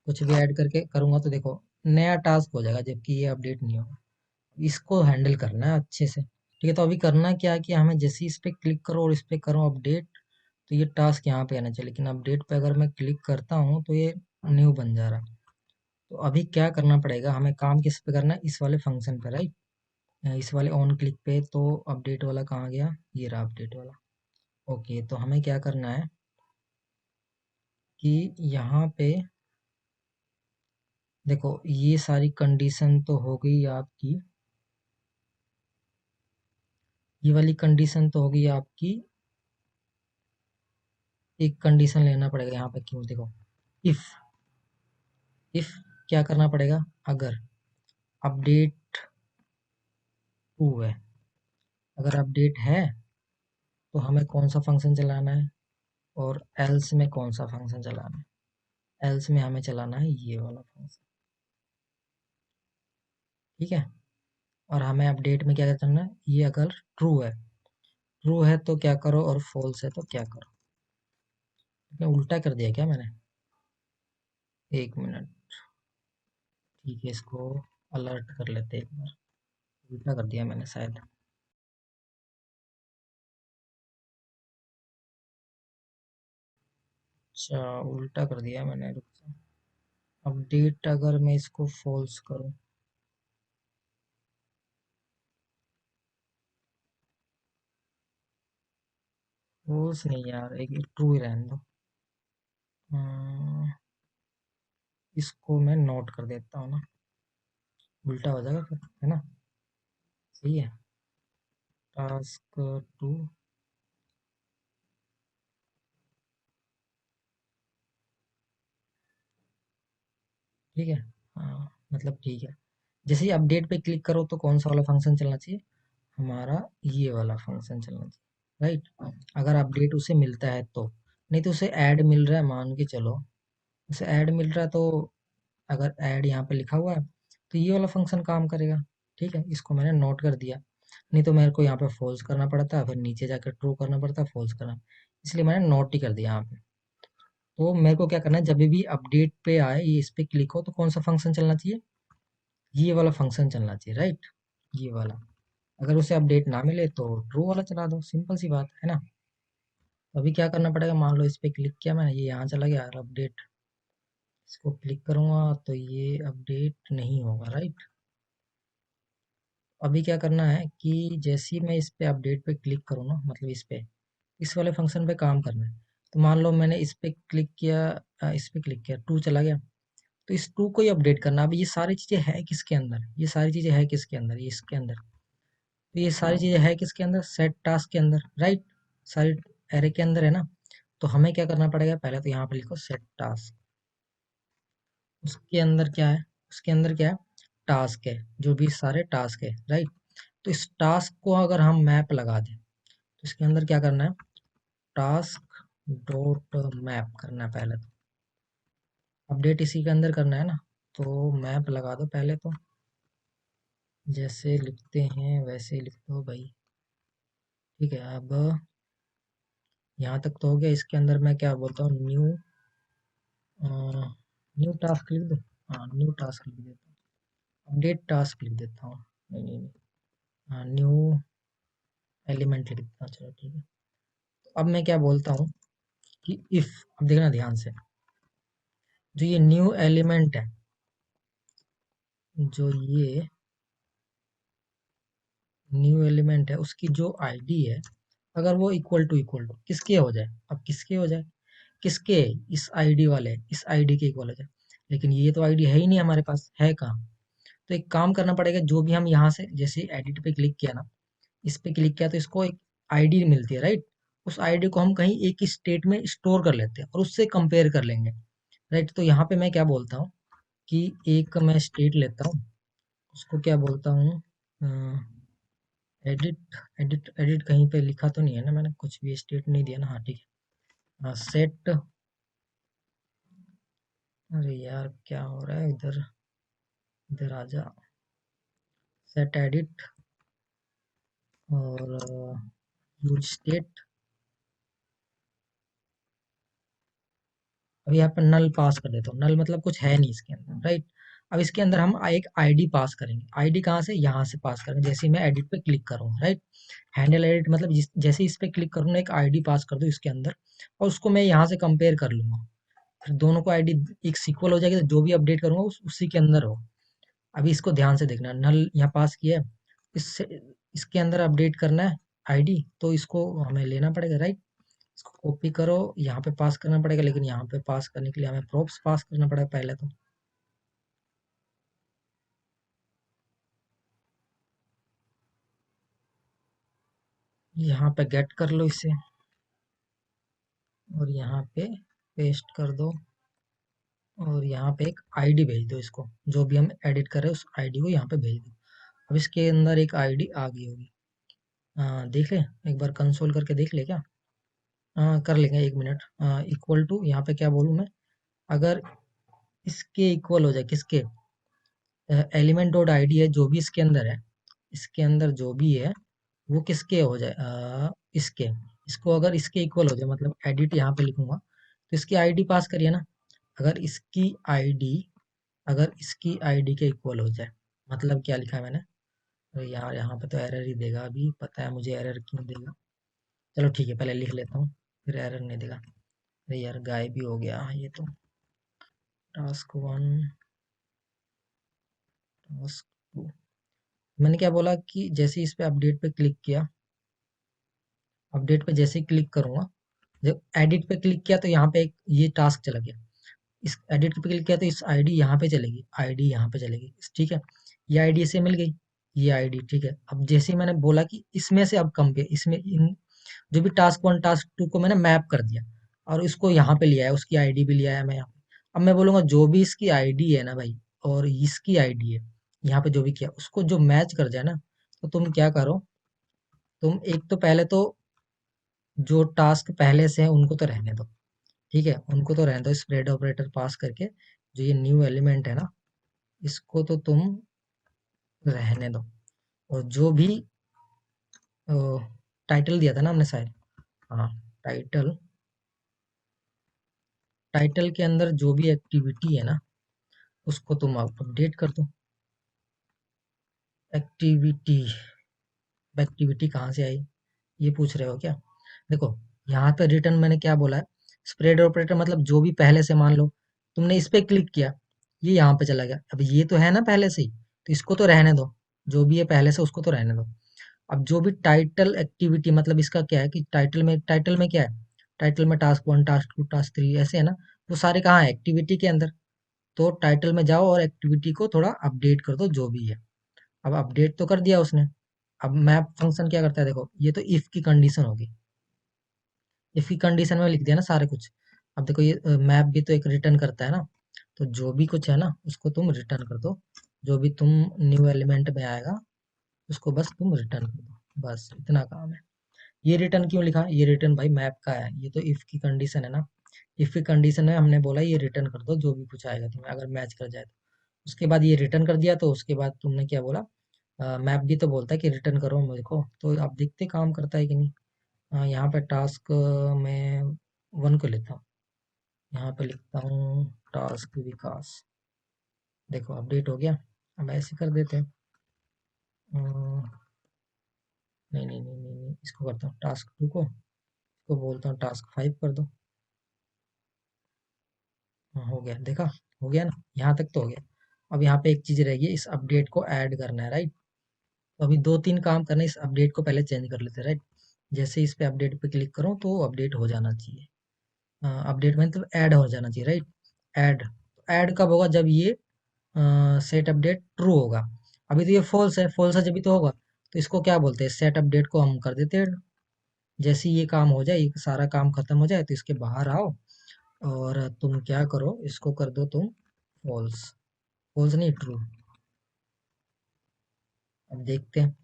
कुछ भी ऐड करके करूँगा तो देखो नया टास्क हो जाएगा जबकि ये अपडेट नहीं होगा। इसको हैंडल करना है अच्छे से। ठीक है, तो अभी करना क्या है कि हमें जैसे ही इस पे क्लिक करो और इस पे करो अपडेट, तो ये टास्क यहाँ पे आना चाहिए, लेकिन अपडेट पे अगर मैं क्लिक करता हूँ तो ये न्यू बन जा रहा है। तो अभी क्या करना पड़ेगा, हमें काम किस पे करना है, इस वाले फंक्शन पे, राइट। इस वाले ऑन क्लिक पे, तो अपडेट वाला कहाँ गया, ये रहा अपडेट वाला। ओके, तो हमें क्या करना है कि यहाँ पे देखो, ये सारी कंडीशन तो हो गई आपकी, ये वाली कंडीशन तो हो गई आपकी। एक कंडीशन लेना पड़ेगा यहाँ पे, क्यों, देखो, इफ इफ क्या करना पड़ेगा, अगर अपडेट ट्रू है, अगर अपडेट है तो हमें कौन सा फंक्शन चलाना है, और एल्स में कौन सा फंक्शन चलाना है। एल्स में हमें चलाना है ये वाला फंक्शन। ठीक है, और हमें अपडेट में क्या करना है, ये अगर ट्रू है तो क्या करो, और फॉल्स है तो क्या करो। उल्टा कर दिया क्या मैंने, एक मिनट। ठीक है, इसको अलर्ट कर लेते एक बार, उल्टा कर दिया मैंने शायद। अच्छा, उल्टा कर दिया मैंने, रुक जा। अपडेट अगर मैं इसको फॉल्स करूं, फॉल्स नहीं यार, एक ट्रू ही रहने दो। इसको मैं नोट कर देता हूँ ना, उल्टा हो जाएगा फिर, है ना। सही है, टास्क टू। ठीक है, हाँ मतलब ठीक है। जैसे ही अपडेट पे क्लिक करो तो कौन सा वाला फंक्शन चलना चाहिए, हमारा ये वाला फंक्शन चलना चाहिए, राइट। अगर अपडेट उसे मिलता है तो, नहीं तो उसे ऐड मिल रहा है, मान के चलो उसे ऐड मिल रहा है, तो अगर ऐड यहाँ पे लिखा हुआ है तो ये वाला फंक्शन काम करेगा। ठीक है, इसको मैंने नोट कर दिया, नहीं तो मेरे को यहाँ पे फॉल्स करना पड़ता, फिर नीचे जाकर ट्रू करना पड़ता, फॉल्स करना, इसलिए मैंने नोट ही कर दिया यहाँ पे। तो मेरे को क्या करना है, जब भी अपडेट पे आए, ये इस पे क्लिक हो, तो कौन सा फंक्शन चलना चाहिए, ये वाला फंक्शन चलना चाहिए, राइट, ये वाला। अगर उसे अपडेट ना मिले तो ट्रू वाला चला दो, सिंपल सी बात है ना। तो अभी क्या करना पड़ेगा, मान लो इस पे क्लिक किया मैंने, ये यहाँ चला गया, अपडेट, इसको क्लिक करूंगा तो ये अपडेट नहीं होगा, राइट। अभी क्या करना है कि जैसे ही मैं इस पे अपडेट पे क्लिक करूँ ना, मतलब इस पे, इस वाले फंक्शन पे काम करना है, तो मान लो मैंने इस पे क्लिक किया, इस पे क्लिक किया, टू चला गया, तो इस टू को ही अपडेट करना। अब ये सारी चीजें है किसके अंदर, ये सारी चीजें है किसके अंदर, ये इसके अंदर। तो ये सारी चीजें है किसके अंदर, सेट टास्क के अंदर, राइट, सारी एरे के अंदर है ना। तो हमें क्या करना पड़ेगा, पहले तो यहाँ पे लिखो सेट टास्क, उसके अंदर क्या है, उसके अंदर क्या है, टास्क है, जो भी सारे टास्क है, राइट। तो इस टास्क को अगर हम मैप लगा दें, तो इसके अंदर क्या करना है, टास्क डॉट मैप करना है पहले तो, अपडेट इसी के अंदर करना है ना। तो मैप लगा दो पहले तो, जैसे लिखते हैं वैसे ही लिख दो भाई। ठीक है, अब यहाँ तक तो हो गया, इसके अंदर मैं क्या बोलता हूँ, न्यू टास्क लिख दो। हाँ, न्यू टास्क लिख देता हूँ, अपडेट टास्क लिख देता हूँ, नहीं नहीं नहीं, हाँ, न्यू एलिमेंट लिख देता हूँ, चलो ठीक है। तो अब मैं क्या बोलता हूँ कि इफ, अब देखना ध्यान से, जो ये न्यू एलिमेंट है, जो ये न्यू एलिमेंट है, उसकी जो आईडी है, अगर वो इक्वल टू किसके हो जाए, अब किसके हो जाए, किसके, इस आईडी वाले, इस आईडी के इक्वल हो जाए। लेकिन ये तो आईडी है ही नहीं हमारे पास, है कहाँ। तो एक काम करना पड़ेगा, जो भी हम यहाँ से जैसे एडिट पे क्लिक किया ना, इस पे क्लिक किया तो इसको एक आईडी मिलती है, राइट। उस आईडी को हम कहीं एक स्टेट में स्टोर कर लेते हैं और उससे कंपेयर कर लेंगे, राइट। तो यहाँ पे मैं क्या बोलता हूँ कि एक मैं स्टेट लेता हूँ, उसको क्या बोलता हूँ, एडिट, एडिट कहीं पे लिखा तो नहीं है ना, मैंने कुछ भी स्टेट नहीं दिया ना, हाँ ठीक है, सेट, अरे यार क्या हो रहा है इधर, इधर आजा, सेट एडिट, और यूज स्टेट। अब यहाँ पर नल पास कर देता हूँ, नल मतलब कुछ है नहीं इसके अंदर, राइट। अब इसके अंदर हम एक आईडी पास करेंगे। आईडी कहाँ से? यहाँ से पास करेंगे। जैसे ही मैं एडिट पे क्लिक करूँ, राइट, हैंडल एडिट मतलब जैसे इस पे क्लिक करूँ ना, एक आईडी पास कर दूँ इसके अंदर, और उसको मैं यहाँ से कंपेयर कर लूंगा। फिर दोनों को आईडी एक सीक्वल हो जाएगी, तो जो भी अपडेट करूंगा उसी के अंदर हो। अभी इसको ध्यान से देखना, नल यहाँ पास किया है, इससे इसके अंदर अपडेट करना है आईडी, तो इसको हमें लेना पड़ेगा, राइट। इसको कॉपी करो, यहाँ पे पास करना पड़ेगा, लेकिन यहाँ पे पास करने के लिए हमें प्रॉप्स पास करना पड़ेगा पहले तो। यहाँ पे गेट कर लो इसे, और यहाँ पे पेस्ट कर दो, और यहाँ पे एक आईडी भेज दो इसको, जो भी हम एडिट कर रहे हैं उस आईडी को यहाँ पे भेज दो। अब इसके अंदर एक आईडी आ गई होगी। देख ले, एक बार कंसोल करके देख ले क्या। कर लेंगे, एक मिनट। इक्वल टू, यहाँ पे क्या बोलूँ मैं, अगर इसके इक्वल हो जाए, किसके, एलिमेंट डॉट आईडी है जो भी इसके अंदर है, इसके अंदर जो भी है वो किसके हो जाए, इसके, इसको अगर इसके इक्वल हो जाए, मतलब एडिट यहाँ पे लिखूंगा तो इसकी आईडी पास करिए ना। अगर इसकी आईडी, अगर इसकी आईडी के इक्वल हो जाए, मतलब क्या लिखा है मैंने, अरे यार यहाँ पे तो एरर ही देगा, अभी पता है मुझे एरर क्यों देगा। चलो ठीक है, पहले लिख लेता हूँ, फिर एरर नहीं देगा। अरे यार गायब भी हो गया ये तो। टास्क वन, टास्क टू, मैंने क्या बोला कि जैसे ही इस पे अपडेट पे क्लिक किया, अपडेट पे जैसे ही क्लिक करूंगा, जब एडिट पे क्लिक किया तो यहाँ पे एक ये टास्क चला गया। इस एडिट पे क्लिक किया तो इस आईडी यहाँ पे चलेगी, आईडी यहाँ पे चलेगी, ठीक है। ये आईडी से मिल गई, ये आईडी, ठीक है। अब जैसे ही मैंने बोला कि इसमें से अब कंपेयर, इसमें इन जो भी टास्क वन टास्क टू को मैंने मैप कर दिया, और इसको यहाँ पे लिया है, उसकी आईडी भी लिया है मैं यहाँ पे। अब मैं बोलूंगा जो भी इसकी आईडी है ना भाई, और इसकी आईडी है, यहाँ पे जो भी किया उसको जो मैच कर जाए ना, तो तुम क्या करो, तुम एक तो पहले तो जो टास्क पहले से है उनको तो रहने दो, ठीक है, उनको तो रहने दो, स्प्रेड ऑपरेटर पास करके। जो ये न्यू एलिमेंट है ना, इसको तो तुम रहने दो। और जो भी टाइटल दिया था ना हमने शायद, हाँ, टाइटल, टाइटल के अंदर जो भी एक्टिविटी है ना, उसको तुम अपडेट कर दो। एक्टिविटी, एक्टिविटी कहाँ से आई, ये पूछ रहे हो क्या? देखो, यहाँ पे रिटर्न मैंने क्या बोला है, स्प्रेड ऑपरेटर मतलब जो भी पहले से, मान लो तुमने इस पे क्लिक किया, ये यहाँ पे चला गया, अब ये तो है ना पहले से ही, तो इसको तो रहने दो, जो भी है पहले से उसको तो रहने दो। अब जो भी टाइटल एक्टिविटी, मतलब इसका क्या है कि टाइटल में क्या है, टाइटल में task one task two task three ऐसे है ना, वो सारे कहाँ है, एक्टिविटी के अंदर। तो टाइटल में जाओ और एक्टिविटी को थोड़ा अपडेट कर दो जो भी है। अब अपडेट तो कर दिया उसने। अब मैप फंक्शन क्या करता है, देखो ये तो इफ की कंडीशन होगी, इफ की कंडीशन में लिख दिया ना सारे कुछ। अब देखो ये मैप भी तो एक रिटर्न करता है ना, तो जो भी कुछ है ना उसको तुम रिटर्न कर दो, जो भी तुम न्यू एलिमेंट में आएगा उसको बस तुम रिटर्न कर दो, बस इतना काम है। ये रिटर्न क्यों लिखा, ये रिटर्न भाई मैप का है, ये तो इफ की कंडीशन है ना, इफ की कंडीशन में हमने बोला ये रिटर्न कर दो जो भी कुछ आएगा तुम्हें, अगर मैच कर जाए तो। उसके बाद ये रिटर्न कर दिया, तो उसके बाद तुमने क्या बोला, मैप भी तो बोलता है कि रिटर्न करो मुझे को, तो आप देखते काम करता है कि नहीं। यहाँ पे टास्क में वन को लेता हूँ, यहाँ पे लिखता हूँ टास्क विकास। देखो अपडेट हो गया। अब ऐसे कर देते हैं, नहीं नहीं नहीं नहीं नहीं, इसको करता हूँ टास्क टू को, इसको बोलता हूँ टास्क फाइव कर दो। हाँ, हो गया, देखा, हो गया ना, यहाँ तक तो हो गया। अब यहाँ पे एक चीज रहेगी, इस अपडेट को ऐड करना है, राइट। तो अभी दो तीन काम करना है, इस अपडेट को पहले चेंज कर लेते हैं, राइट। जैसे इस पे अपडेट पे क्लिक करो तो अपडेट हो जाना चाहिए, अपडेट में तो ऐड हो जाना चाहिए, राइट। ऐड, ऐड कब होगा, जब ये सेट अपडेट ट्रू होगा। अभी तो ये फॉल्स है, फॉल्स है जब तो होगा, तो इसको क्या बोलते हैं, सेट अपडेट को हम कर देते हैं। जैसे ही ये काम हो जाए, ये सारा काम खत्म हो जाए, तो इसके बाहर आओ, और तुम क्या करो, इसको कर दो तुम फॉल्स, फॉल्स नहीं ट्रू। अब देखते हैं,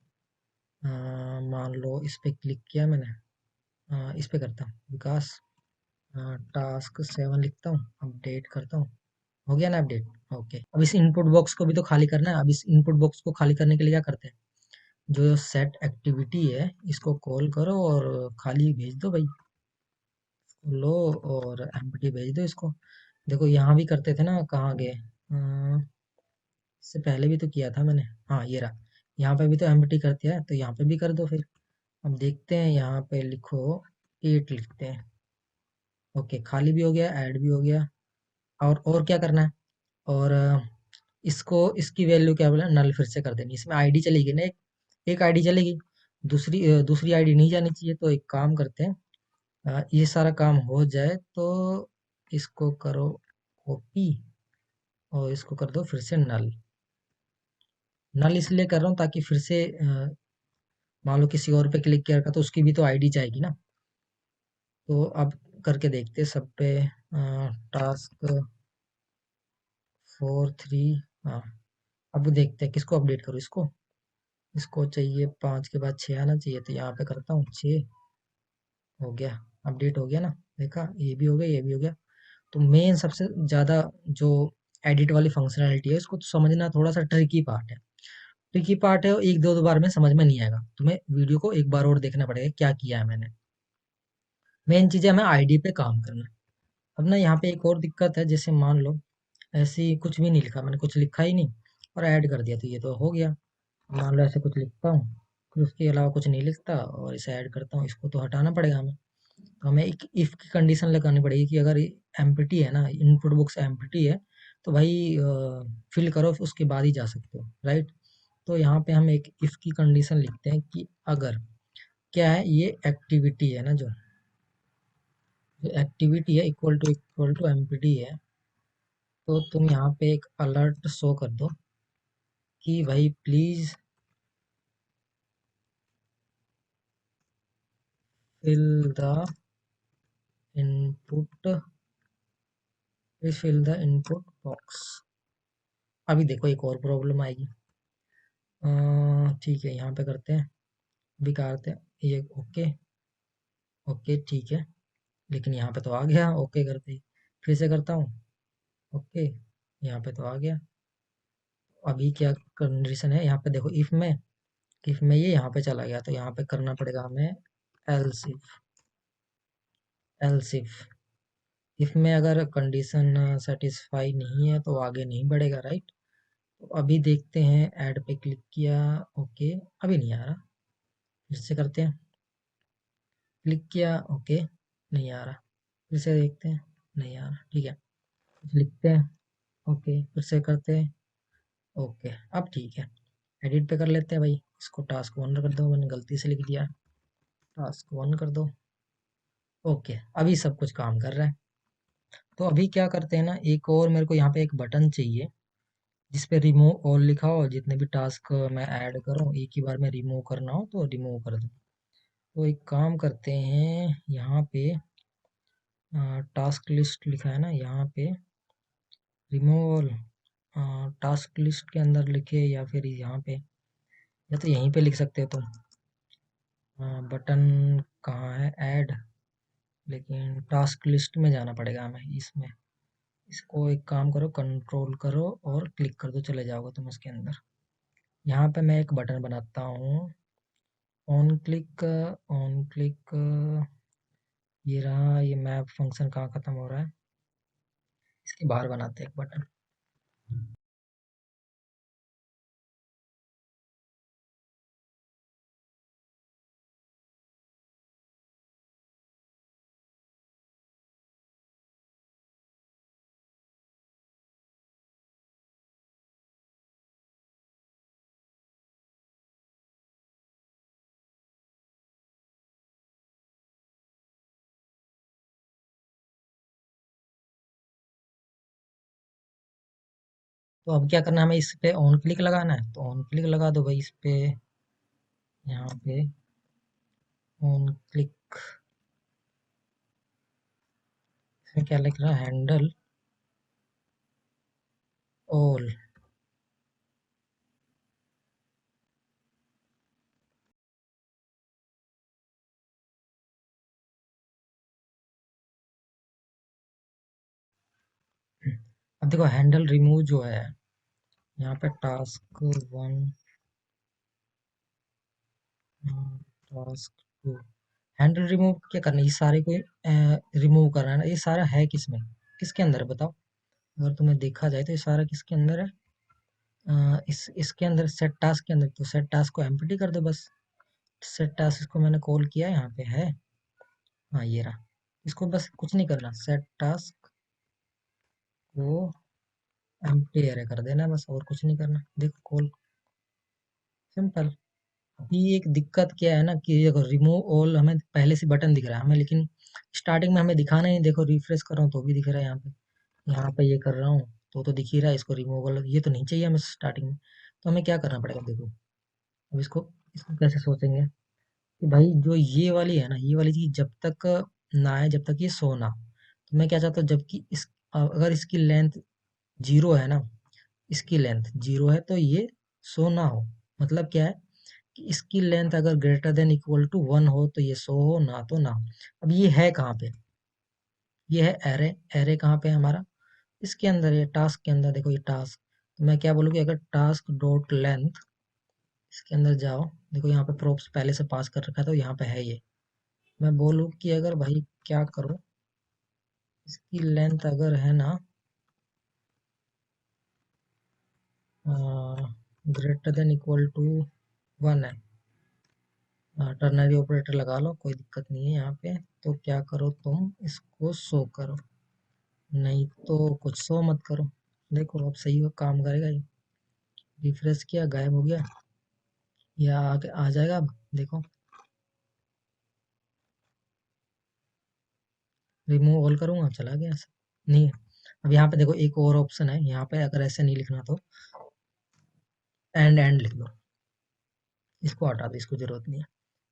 मान लो इस पे क्लिक किया मैंने, इस पे करता हूँ विकास, टास्क सेवन लिखता हूँ, अपडेट करता हूँ, हो गया ना अपडेट। ओके, अब इस इनपुट बॉक्स को भी तो खाली करना है। अब इस इनपुट बॉक्स को खाली करने के लिए क्या करते हैं, जो सेट एक्टिविटी है इसको कॉल करो और खाली भेज दो भाई, लो, और एम्प्टी भेज दो इसको। देखो यहाँ भी करते थे ना, कहाँ गए, इससे पहले भी तो किया था मैंने। हाँ ये रहा, यहाँ पे भी तो एम्प्टी कर दिया है, तो यहाँ पे भी कर दो फिर। अब देखते हैं, यहाँ पे लिखो 8 लिखते हैं। ओके, खाली भी हो गया, ऐड भी हो गया। और क्या करना है? और इसको, इसकी वैल्यू क्या बोला, नल फिर से कर देनी। इसमें आईडी चलेगी ना, एक आईडी चलेगी, दूसरी आईडी नहीं जानी चाहिए। तो एक काम करते हैं, ये सारा काम हो जाए तो इसको करो कॉपी, और इसको कर दो फिर से नल। नल इसलिए कर रहा हूँ ताकि फिर से मान लो किसी और पे क्लिक किया तो उसकी भी तो आईडी जाएगी ना। तो अब करके देखते हैं सब पे। टास्क 4 3, हाँ। अब देखते हैं किसको अपडेट करूँ। इसको चाहिए 5 के बाद 6 आना चाहिए, तो यहाँ पे करता हूँ 6। हो गया, अपडेट हो गया ना। देखा, ये भी हो गया, ये भी हो गया। तो मेन सबसे ज़्यादा जो एडिट वाली फंक्शनैलिटी है, इसको तो समझना थोड़ा सा ट्रिकी पार्ट है। ट्रिकी पार्ट है, और एक दो बार में समझ में नहीं आएगा। तुम्हें वीडियो को एक बार और देखना पड़ेगा क्या किया है मैंने। मेन चीज़ है हमें आईडी पे काम करना। अब ना यहाँ पे एक और दिक्कत है, जैसे मान लो ऐसे ही कुछ भी नहीं लिखा, मैंने कुछ लिखा ही नहीं और ऐड कर दिया, तो ये तो हो गया। मान लो ऐसे कुछ लिखता हूँ, फिर उसके अलावा कुछ नहीं लिखता और इसे ऐड करता हूँ, इसको तो हटाना पड़ेगा हमें। तो हमें एक इफ की कंडीशन लगानी पड़ेगी कि अगर एम्प्टी है ना, इनपुट बुक्स एम्प्टी है, तो भाई फिल करो, उसके बाद ही जा सकते हो, राइट। तो यहाँ पे हम एक इफ की कंडीशन लिखते हैं कि अगर, क्या है ये, एक्टिविटी है ना, जो एक्टिविटी है इक्वल टू एम्प्टी है, तो तुम यहाँ पे एक अलर्ट शो कर दो कि भाई please fill the input fill the input box. अभी देखो एक और प्रॉब्लम आएगी। ठीक है, यहाँ पे करते हैं, अभी करते हैं ये। ओके, ओके ठीक है, लेकिन यहाँ पे तो आ गया ओके करते ही। फिर से करता हूँ, ओके, यहाँ पे तो आ गया। अभी क्या कंडीशन है यहाँ पे देखो, इफ में ये यहाँ पे चला गया, तो यहाँ पे करना पड़ेगा हमें एल्स इफ इफ में अगर कंडीशन सेटिस्फाई नहीं है तो आगे नहीं बढ़ेगा, राइट। तो अभी देखते हैं, ऐड पे क्लिक किया, ओके, अभी नहीं आ रहा। फिर से करते हैं, क्लिक किया, ओके, नहीं आ रहा। फिर से देखते हैं, नहीं आ रहा, ठीक है। कुछ लिखते हैं, ओके, फिर से करते हैं, ओके, अब ठीक है। एडिट पे कर लेते हैं भाई, इसको टास्क 1 कर दो, मैंने गलती से लिख दिया, टास्क 1 कर दो। ओके, अभी सब कुछ काम कर रहा है। तो अभी क्या करते हैं ना, एक और मेरे को यहाँ पे एक बटन चाहिए जिस पे रिमूव ऑल लिखा हो, जितने भी टास्क मैं ऐड करूँ एक ही बार में रिमूव करना हो तो रिमूव कर दूँ। तो एक काम करते हैं, यहाँ पे टास्क लिस्ट लिखा है ना, यहाँ पे रिमूव ऑल टास्क लिस्ट के अंदर लिखे, या फिर यहाँ पे, या तो यहीं पे लिख सकते हो तुम। बटन कहाँ है, ऐड, लेकिन टास्क लिस्ट में जाना पड़ेगा हमें इसमें। इसको एक काम करो, कंट्रोल करो और क्लिक कर दो, चले जाओगे तुम उसके अंदर। यहाँ पे मैं एक बटन बनाता हूँ, ऑन क्लिक, ये रहा। ये मैप फंक्शन कहाँ ख़त्म हो रहा है, इसके बाहर बनाते हैं एक बटन। तो अब क्या करना है, हमें इस पे ऑन क्लिक लगाना है, तो ऑन क्लिक लगा दो भाई इस पे। यहाँ पे ऑन क्लिक, इसमें क्या लिख रहा है, हैंडल ऑल। अब देखो हैंडल रिमूव जो है, यहाँ पे टास्क 1, टास्क 2, हैंडल रिमूव क्या करना है, ये सारे को रिमूव करना है ना। ये सारा है किसमें, किसके अंदर है बताओ। अगर तुम्हें देखा जाए तो ये सारा किसके अंदर है, इसके अंदर सेट टास्क के अंदर, तो सेट टास्क को एम्प्टी कर दो बस। सेट टास्क इसको मैंने कॉल किया, यहाँ पे है, हाँ ये रहा। इसको बस कुछ नहीं करना, सेट टास्क को एम्प्टी एरे कर देना बस, और कुछ नहीं करना। देखो कॉल सिंपल। ये एक दिक्कत क्या है ना कि देखो रिमूव ऑल हमें पहले से बटन दिख रहा है हमें, लेकिन स्टार्टिंग में हमें दिखाना ही नहीं। देखो रिफ्रेश कर रहा हूँ तो भी दिख रहा है यहाँ पे, यहाँ पे ये कर रहा हूँ तो दिख ही रहा है। इसको रिमूवल ये तो नहीं चाहिए हमें स्टार्टिंग में। तो हमें क्या करना पड़ेगा, देखो अब इसको इसको कैसे सोचेंगे कि भाई जो ये वाली है ना, ये वाली चीज जब तक ना आए, जब तक ये सो ना हो। तो मैं क्या चाहता हूँ, जबकि इस अगर इसकी लेंथ जीरो है ना, इसकी लेंथ जीरो है तो ये सो ना हो। मतलब क्या है कि इसकी लेंथ अगर greater than equal to one हो तो ये सो हो, ना तो ना हो। अब ये है कहाँ पे, ये है एरे। एरे कहाँ पे है हमारा, इसके अंदर, ये टास्क के अंदर। देखो ये टास्क, तो मैं क्या बोलूँ कि अगर टास्क डॉट लेंथ, इसके अंदर जाओ, देखो यहाँ पे प्रोप्स पहले से पास कर रखा है तो यहाँ पे है ये। मैं बोलूँ कि अगर भाई क्या करो, इसकी लेंथ अगर है ना greater than equal to one है, टर्नरी ऑपरेटर लगा लो, कोई दिक्कत नहीं है यहाँ पे। तो क्या करो तुम, इसको शो करो, नहीं तो कुछ शो मत करो। देखो अब सही हो, काम करेगा ये। रिफ्रेश किया, गायब हो गया, या आगे आ जाएगा अब देखो। रिमूव ऑल करूंगा, चला गया ऐसे नहीं है। अब यहाँ पे देखो एक और ऑप्शन है, यहाँ पे अगर ऐसे नहीं लिखना तो एंड एंड लिख दो, इसको हटा दो, इसको जरूरत नहीं है।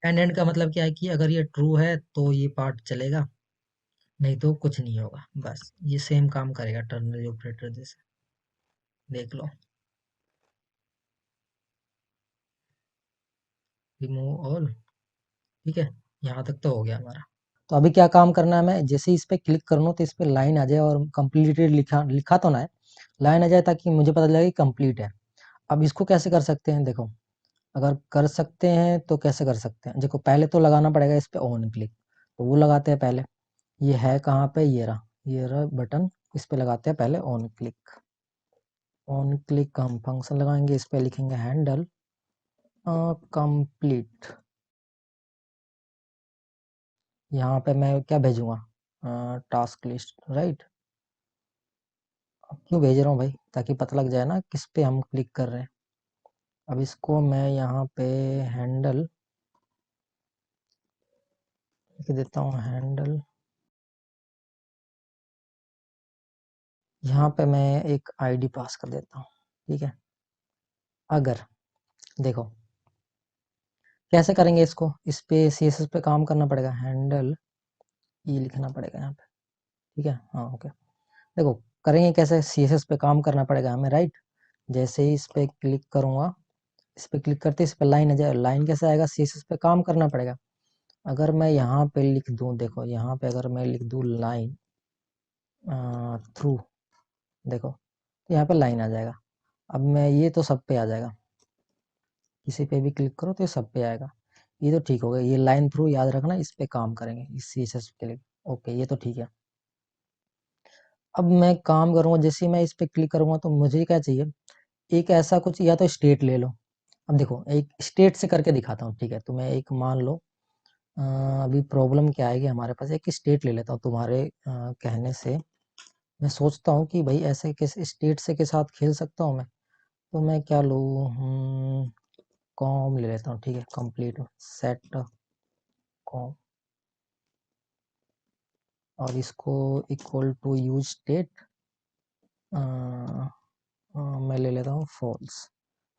एंड एंड का मतलब क्या है कि अगर ये ट्रू है तो ये पार्ट चलेगा, नहीं तो कुछ नहीं होगा। बस ये सेम काम करेगा टर्नरी ऑपरेटर जैसे, देख लो। रिमूव ऑल, ठीक है, यहाँ तक तो हो गया हमारा। तो अभी क्या काम करना है, हमें जैसे ही इस पे क्लिक करूँ तो इस पे लाइन आ जाए और कंप्लीटेड लिखा लिखा तो ना है, लाइन आ जाए ताकि मुझे पता लगे कि कंप्लीट है। अब इसको कैसे कर सकते हैं, देखो अगर कर सकते हैं तो कैसे कर सकते हैं। देखो पहले तो लगाना पड़ेगा इस पे ऑन क्लिक, तो वो लगाते हैं पहले। ये है कहाँ पे, ये रहा बटन, इस पे लगाते हैं पहले ऑन क्लिक। ऑन क्लिक का हम फंक्शन लगाएंगे, इस पे लिखेंगे हैंडल कंप्लीट। यहाँ पे मैं क्या भेजूंगा, टास्क लिस्ट, राइट। अब क्यों भेज रहा हूँ भाई, ताकि पता लग जाए ना किस पे हम क्लिक कर रहे हैं। अब इसको मैं यहाँ पे हैंडल लिख देता हूँ, हैंडल। यहाँ पे मैं एक आईडी पास कर देता हूँ, ठीक है। अगर देखो कैसे करेंगे इसको, इस पे सीएसएस पे काम करना पड़ेगा, हैंडल ये लिखना पड़ेगा यहाँ पे, ठीक है। हाँ ओके, देखो करेंगे कैसे, सीएसएस पे काम करना पड़ेगा हमें, राइट। जैसे ही इस पे क्लिक करूंगा, इस पे क्लिक करते इस पे लाइन आ जाए, लाइन कैसे आएगा, सीएसएस पे काम करना पड़ेगा। अगर मैं यहाँ पे लिख दूं, देखो यहाँ पे अगर मैं लिख दूं लाइन थ्रू, देखो तो यहाँ पे लाइन आ जाएगा। अब मैं ये तो सब पे आ जाएगा, किसी पे भी क्लिक करो तो ये सब पे आएगा। ये तो ठीक हो गया, ये लाइन थ्रू याद रखना, इस पे काम करेंगे इस सीएसएस के लिए। ओके ये तो ठीक है। अब मैं काम करूंगा, जैसे ही मैं इस पे क्लिक करूंगा तो मुझे क्या चाहिए, एक ऐसा कुछ, या तो स्टेट ले लो। अब देखो एक स्टेट से करके दिखाता हूँ, ठीक है। तो मैं एक मान लो अभी प्रॉब्लम क्या आएगी हमारे पास, एक स्टेट ले लेता हूँ तुम्हारे कहने से। मैं सोचता हूँ कि भाई ऐसे किस स्टेट से के साथ खेल सकता हूँ मैं, तो मैं क्या लूँ, कॉम ले लेता हूँ, ठीक है। कंप्लीट सेट कॉम, और इसको इक्वल टू यूज स्टेट, मैं ले लेता हूँ फॉल्स।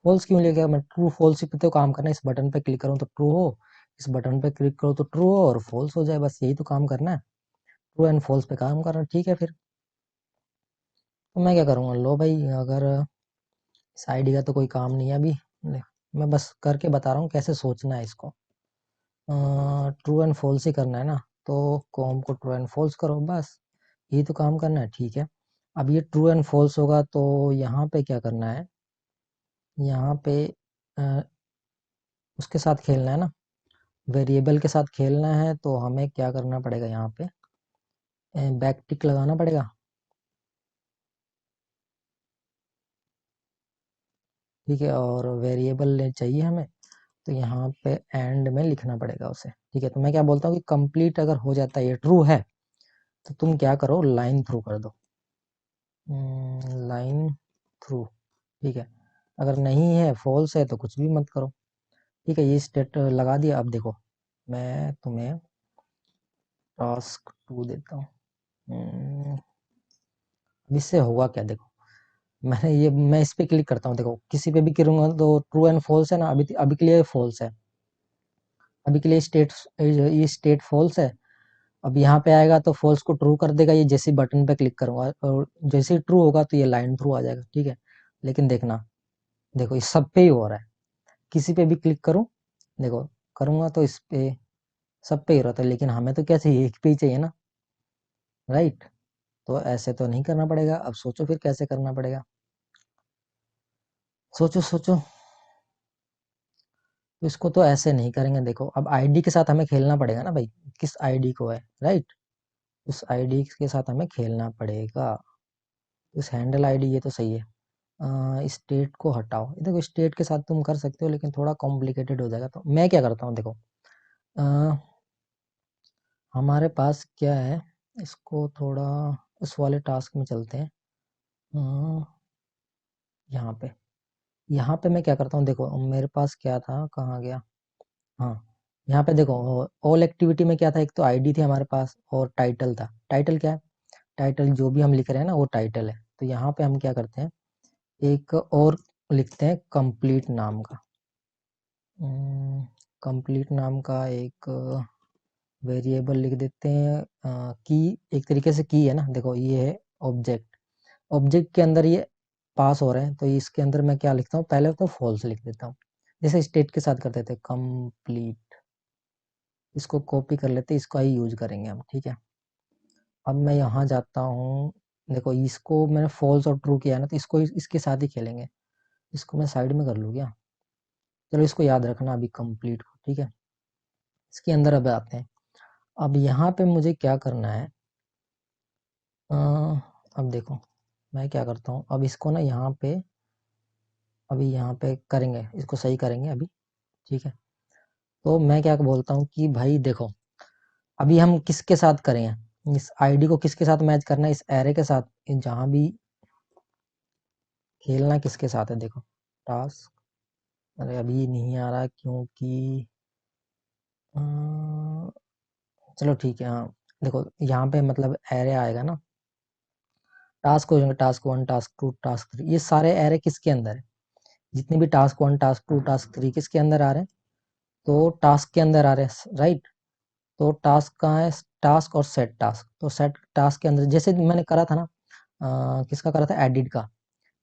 फॉल्स क्यों लेगा, मैं ट्रू फॉल्स पे तो काम करना है, इस बटन पे क्लिक करूँ तो ट्रू हो, इस बटन पे क्लिक करो तो ट्रू हो और फॉल्स हो जाए, बस यही तो काम करना है। ट्रू एंड फॉल्स पे काम करना, ठीक है। फिर तो मैं क्या करूँगा, लो भाई अगर इस आईडी का तो कोई काम नहीं है अभी, मैं बस करके बता रहा हूँ कैसे सोचना है इसको। ट्रू एंड फॉल्स ही करना है ना, तो कॉम को ट्रू एंड फॉल्स करो, बस यही तो काम करना है, ठीक है। अब ये ट्रू एंड फॉल्स होगा तो यहाँ पे क्या करना है, यहाँ पे अ, उसके साथ खेलना है ना, वेरिएबल के साथ खेलना है। तो हमें क्या करना पड़ेगा, यहाँ पे बैक टिक लगाना पड़ेगा। ठीक है, और वेरिएबल चाहिए हमें, तो यहाँ पे एंड में लिखना पड़ेगा उसे। ठीक है, तो मैं क्या बोलता हूँ कि कंप्लीट अगर हो जाता है, ये ट्रू है, तो तुम क्या करो, लाइन थ्रू कर दो, लाइन थ्रू। ठीक है, अगर नहीं है, फॉल्स है, तो कुछ भी मत करो। ठीक है, ये स्टेट लगा दिया। अब देखो, मैं तुम्हें टास्क 2 देता हूँ। अब इससे होगा क्या, देखो, मैं इस पे क्लिक करता हूँ, देखो किसी पे भी करूँगा तो ट्रू एंड फॉल्स है ना, अभी अभी के लिए फॉल्स है, अभी के लिए ये स्टेट फॉल्स है। अब यहाँ पे आएगा तो फॉल्स को ट्रू कर देगा, ये जैसे बटन पे क्लिक करूंगा, और जैसे ही ट्रू होगा तो ये लाइन थ्रू आ जाएगा। ठीक है, लेकिन देखना, देखो, ये सब पे ही हो रहा है, किसी पे भी क्लिक करूं, देखो, करूंगा तो इस पे सब पे ही रहता है, लेकिन हमें तो क्या चाहिए, एक पे ही चाहिए ना, राइट। तो ऐसे तो नहीं करना पड़ेगा, अब सोचो फिर कैसे करना पड़ेगा, सोचो सोचो। तो इसको तो ऐसे नहीं करेंगे, देखो, अब आईडी के साथ हमें खेलना पड़ेगा ना भाई, किस आईडी को है, राइट, उस आईडी के साथ हमें खेलना पड़ेगा। इस हैंडल आईडी, ये तो सही है। स्टेट को हटाओ, देखो स्टेट के साथ तुम कर सकते हो, लेकिन थोड़ा कॉम्प्लिकेटेड हो जाएगा, तो मैं क्या करता हूँ, देखो, अ, हमारे पास क्या है, इसको थोड़ा उस वाले टास्क में चलते हैं। अ, यहाँ पे, यहाँ पे मैं क्या करता हूँ, देखो मेरे पास क्या था, कहाँ गया, हाँ, यहाँ पे देखो, ऑल एक्टिविटी में क्या था, एक तो आईडी थी हमारे पास और टाइटल था। टाइटल क्या है, टाइटल जो भी हम लिख रहे हैं ना, वो टाइटल है। तो यहाँ पे हम क्या करते हैं, एक और लिखते हैं कंप्लीट नाम का, कंप्लीट नाम का एक वेरिएबल लिख देते हैं, की, एक तरीके से की है ना, देखो ये है ऑब्जेक्ट, ऑब्जेक्ट के अंदर ये पास हो रहे हैं, तो इसके अंदर मैं क्या लिखता हूँ, पहले तो फॉल्स लिख देता हूँ, जैसे स्टेट के साथ करते थे, कंप्लीट। इसको कॉपी कर लेते, इसका ही यूज करेंगे हम। ठीक है, अब मैं यहाँ जाता हूँ, देखो इसको मैंने फॉल्स और ट्रू किया है ना, तो इसको इसके साथ ही खेलेंगे। इसको मैं साइड में कर लूँ क्या, चलो इसको याद रखना अभी, कंप्लीट को। ठीक है, इसके अंदर अब आते हैं। अब यहाँ पे मुझे क्या करना है, अ, अब देखो मैं क्या करता हूँ, अब इसको ना यहाँ पे, अभी यहाँ पे करेंगे, इसको सही करेंगे अभी। ठीक है, तो मैं क्या बोलता हूँ कि भाई देखो, अभी हम किसके साथ करें, इस आईडी को किसके साथ मैच करना है, इस एरे के साथ, जहाँ भी खेलना किसके साथ है, देखो टास्क, अरे अभी नहीं आ रहा क्योंकि, अ, चलो ठीक है, हाँ, देखो यहाँ पे मतलब एरे आएगा ना, टास्क हो जाएंगे, टास्क 1, टास्क 2, टास्क 3, ये सारे एरे किसके अंदर है, जितने भी टास्क 1, टास्क 2, टास्क 3 किसके अंदर आ रहे हैं, तो टास्क के अंदर आ रहे हैं, राइट। तो टास्क कहाँ है, टास्क और सेट टास्क, तो सेट टास्क के अंदर जैसे मैंने करा था ना, किसका करा था, एडिट का,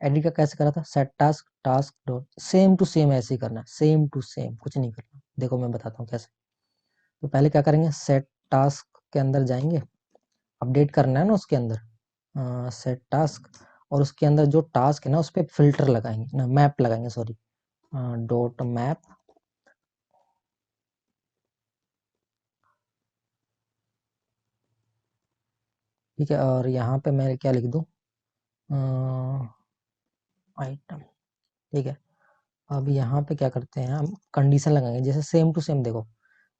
एडिट का कैसे करा था, set task, task dot, same to same ऐसे ही करना है, सेम टू सेम, कुछ नहीं करना। देखो मैं बताता हूँ कैसे। तो पहले क्या करेंगे, सेट टास्क के अंदर जाएंगे, अपडेट करना है ना उसके अंदर, सेट टास्क, और उसके अंदर जो टास्क है ना, उस पर फिल्टर लगाएंगे ना, मैप लगाएंगे, सॉरी, डॉट मैप। ठीक है, और यहाँ पे मैं क्या लिख दूँ, आइटम। ठीक है, अब यहाँ पे क्या करते हैं, हम कंडीशन लगाएंगे, जैसे सेम टू सेम, देखो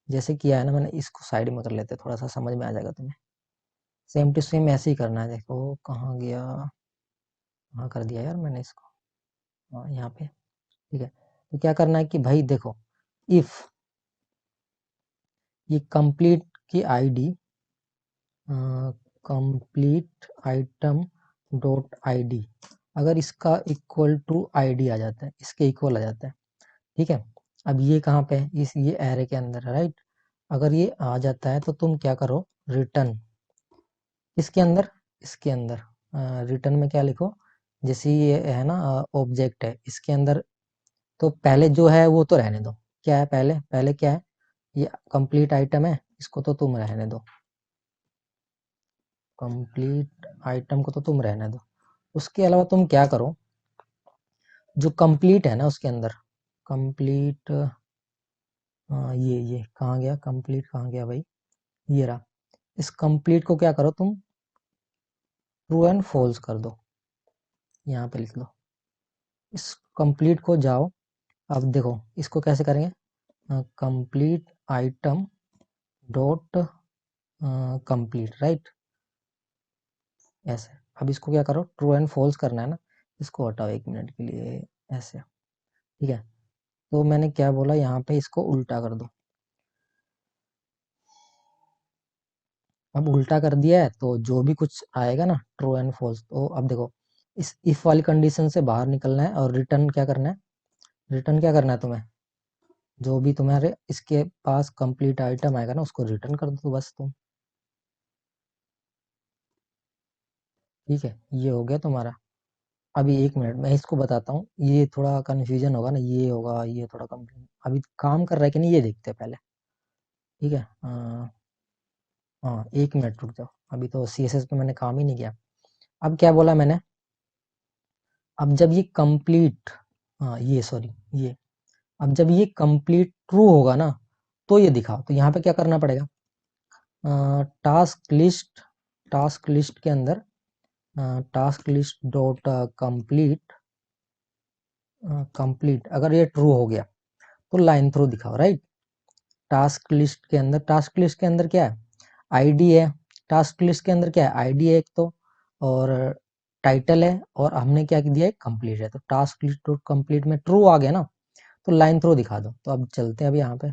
जैसे किया है ना मैंने, इसको साइड में कर लेते हैं, थोड़ा सा समझ में आ जाएगा तुम्हें। सेम टू सेम ऐसे ही करना है, देखो कहाँ गया, कहाँ कर दिया यार मैंने इसको, हाँ यहाँ पे। ठीक है, तो क्या करना है कि भाई देखो, इफ ये कंप्लीट की ID, complete item dot ID, अगर इसका इक्वल टू आईडी आ जाता है, इसके इक्वल आ जाता है। ठीक है, अब ये कहाँ पे है, इस ये एरे के अंदर है, राइट। अगर ये आ जाता है तो तुम क्या करो, रिटर्न, इसके अंदर, इसके अंदर रिटर्न में क्या लिखो, जैसे ये है ना ऑब्जेक्ट है इसके अंदर, तो पहले जो है वो तो रहने दो, क्या है पहले, पहले क्या है, ये कंप्लीट आइटम है, इसको तो तुम रहने दो, कंप्लीट आइटम को तो तुम रहने दो। उसके अलावा तुम क्या करो, जो कंप्लीट है ना उसके अंदर, कंप्लीट, ये कहाँ गया, कंप्लीट कहाँ गया भाई, ये रहा, इस कंप्लीट को क्या करो तुम, ट्रू एंड फॉल्स कर दो, यहाँ पे लिख दो, इस कंप्लीट को जाओ। अब देखो इसको कैसे करेंगे, complete item dot complete, right, ऐसे। अब इसको क्या करो, ट्रू एंड फॉल्स करना है ना, इसको हटाओ 1 मिनट के लिए, ऐसे, ठीक है। तो मैंने क्या बोला, यहाँ पे इसको उल्टा कर दो। अब उल्टा कर दिया है तो जो भी कुछ आएगा ना ट्रू एंड फॉल्स, तो अब देखो इस इफ वाली कंडीशन से बाहर निकलना है और रिटर्न क्या करना है, रिटर्न क्या करना है तुम्हें, जो भी तुम्हारे इसके पास कंप्लीट आइटम आएगा ना उसको रिटर्न कर दो बस तुम, ठीक है। ये हो गया तुम्हारा। अभी 1 मिनट मैं इसको बताता हूँ, ये थोड़ा कन्फ्यूजन होगा ना, ये होगा, ये थोड़ा कम, अभी काम कर रहा है कि नहीं ये देखते हैं पहले, ठीक है। हाँ 1 मिनट रुक जाओ, अभी तो CSS पे मैंने काम ही नहीं किया। अब क्या बोला मैंने, अब जब ये कंप्लीट, हाँ ये सॉरी ये, अब जब ये कंप्लीट ट्रू होगा ना तो ये दिखाओ। तो यहाँ पे क्या करना पड़ेगा, टास्क लिस्ट, टास्क लिस्ट के अंदर task list dot complete, complete अगर ये ट्रू हो गया तो लाइन थ्रू दिखाओ, राइट। टास्क लिस्ट के अंदर, टास्क लिस्ट के अंदर क्या है, आईडी है, टास्क लिस्ट के अंदर क्या है, आईडी है एक तो, और टाइटल है, और हमने क्या दिया है, कंप्लीट है। तो टास्क लिस्ट डॉट कंप्लीट में ट्रू आ गया ना तो लाइन थ्रू दिखा दो। तो अब चलते हैं, अब यहाँ पे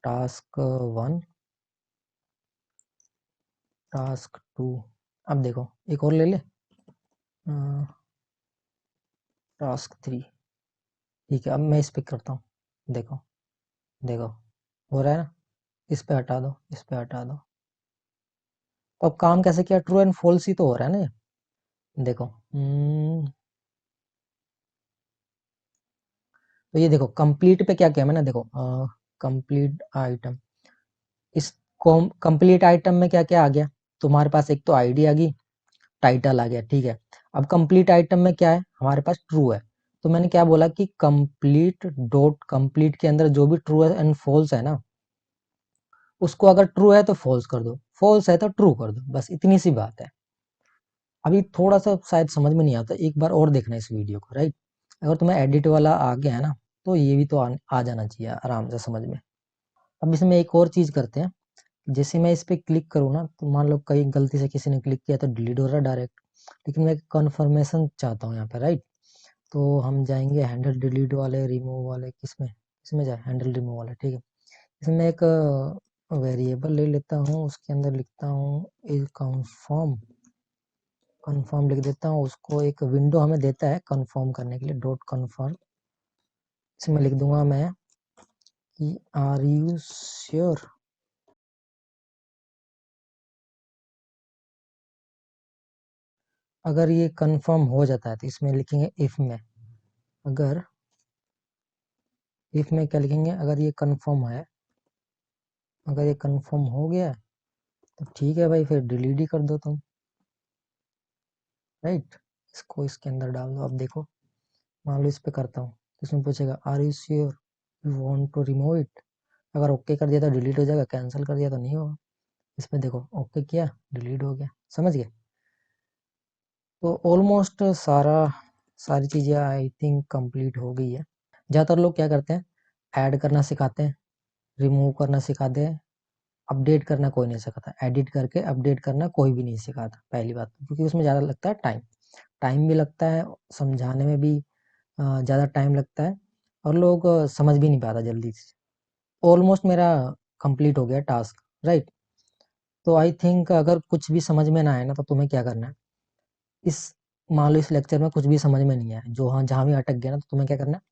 टास्क 1, टास्क 2, अब देखो एक और ले ले, टास्क 3, ठीक है। अब मैं इस पे करता हूँ, देखो देखो हो रहा है ना, इस पे हटा दो, इस पे हटा दो। तो अब काम कैसे किया, ट्रू एंड फॉल्स ही तो हो रहा है ना ये। देखो तो ये देखो कंप्लीट पे क्या किया मैंने, देखो कंप्लीट आइटम, इस कंप्लीट आइटम में क्या क्या आ गया, तुम्हारे पास एक तो आईडी आ गई, टाइटल आ गया, ठीक है। अब कंप्लीट आइटम में क्या है, हमारे पास ट्रू है। तो मैंने क्या बोला कि कंप्लीट डॉट कंप्लीट के अंदर जो भी ट्रू है एंड फॉल्स है ना, उसको अगर ट्रू है तो फॉल्स कर दो, फॉल्स है तो ट्रू कर दो, बस इतनी सी बात है। अभी थोड़ा सा शायद समझ में नहीं आता, एक बार और देखना इस वीडियो को, राइट। अगर तुम्हें एडिट वाला आ गया है ना तो ये भी तो आ जाना चाहिए आराम से समझ में। अब इसमें एक और चीज करते हैं, जैसे मैं इस पे क्लिक करूँ ना तो मान लो कहीं गलती से किसी ने क्लिक किया तो डिलीट हो रहा है डायरेक्ट, लेकिन मैं कन्फर्मेशन चाहता हूँ यहाँ पे, राइट। तो हम जाएंगे हैंडल डिलीट वाले, रिमूव वाले, किसमें किसमें जाए, हैंडल रिमूव वाले, ठीक है। इसमें एक वेरिएबल ले लेता हूँ, उसके अंदर लिखता हूँ कन्फर्म, कन्फर्म लिख देता हूँ। उसको एक विंडो हमें देता है कन्फर्म करने के लिए, डॉट कन्फर्म। इसमें लिख दूंगा मैं कि आर यू श्योर, अगर ये कंफर्म हो जाता है तो इसमें लिखेंगे इफ में, अगर इफ में क्या लिखेंगे, अगर ये कंफर्म है, अगर ये कंफर्म हो गया तो ठीक है भाई, फिर डिलीट ही कर दो तुम, राइट। इसको इसके अंदर डाल दो। अब देखो मान लो इस पे करता हूँ तो इसमें पूछेगा are you sure you want to remove it, अगर ओके कर दिया तो डिलीट हो जाएगा, कैंसिल कर दिया तो नहीं होगा। इसमें देखो ओके किया, डिलीट हो गया, समझ गए। तो ऑलमोस्ट सारी चीज़ें आई थिंक कंप्लीट हो गई है। ज़्यादातर लोग क्या करते हैं, ऐड करना सिखाते हैं, रिमूव करना सिखाते हैं, अपडेट करना कोई नहीं सिखाता, एडिट करके अपडेट करना कोई भी नहीं सिखाता, पहली बात तो, क्योंकि उसमें ज़्यादा लगता है टाइम, टाइम भी लगता है, समझाने में भी ज़्यादा टाइम लगता है, और लोग समझ भी नहीं पाता जल्दी से। ऑलमोस्ट मेरा कंप्लीट हो गया टास्क, राइट। तो आई थिंक अगर कुछ भी समझ में ना आए ना तो तुम्हें क्या करना है, इस मान लो इस लेक्चर में कुछ भी समझ में नहीं आया, जो हाँ जहाँ भी अटक गया ना, तो तुम्हें क्या करना है,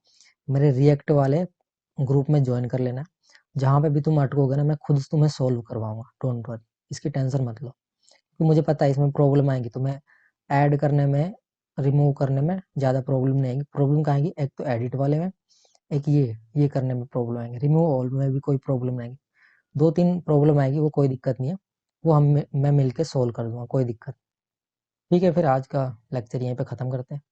मेरे रिएक्ट वाले ग्रुप में ज्वाइन कर लेना। जहाँ पे भी तुम अटकोगे ना मैं खुद तुम्हें सोल्व करवाऊंगा, डोंट वरी, इसकी टेंशन मत लो, क्योंकि मुझे पता है इसमें प्रॉब्लम आएगी, तुम्हें ऐड करने में, रिमूव करने में ज़्यादा प्रॉब्लम नहीं आएगी। प्रॉब्लम कहाँ आएगी, एक तो एडिट वाले में, एक ये करने में प्रॉब्लम आएगी, रिमूव ऑल में भी कोई प्रॉब्लम नहीं आएगी, 2-3 प्रॉब्लम आएगी, वो कोई दिक्कत नहीं है, वो मैं मिल के सोल्व कर दूंगा, कोई दिक्कत। ठीक है, फिर आज का लेक्चर यहीं पे ख़त्म करते हैं।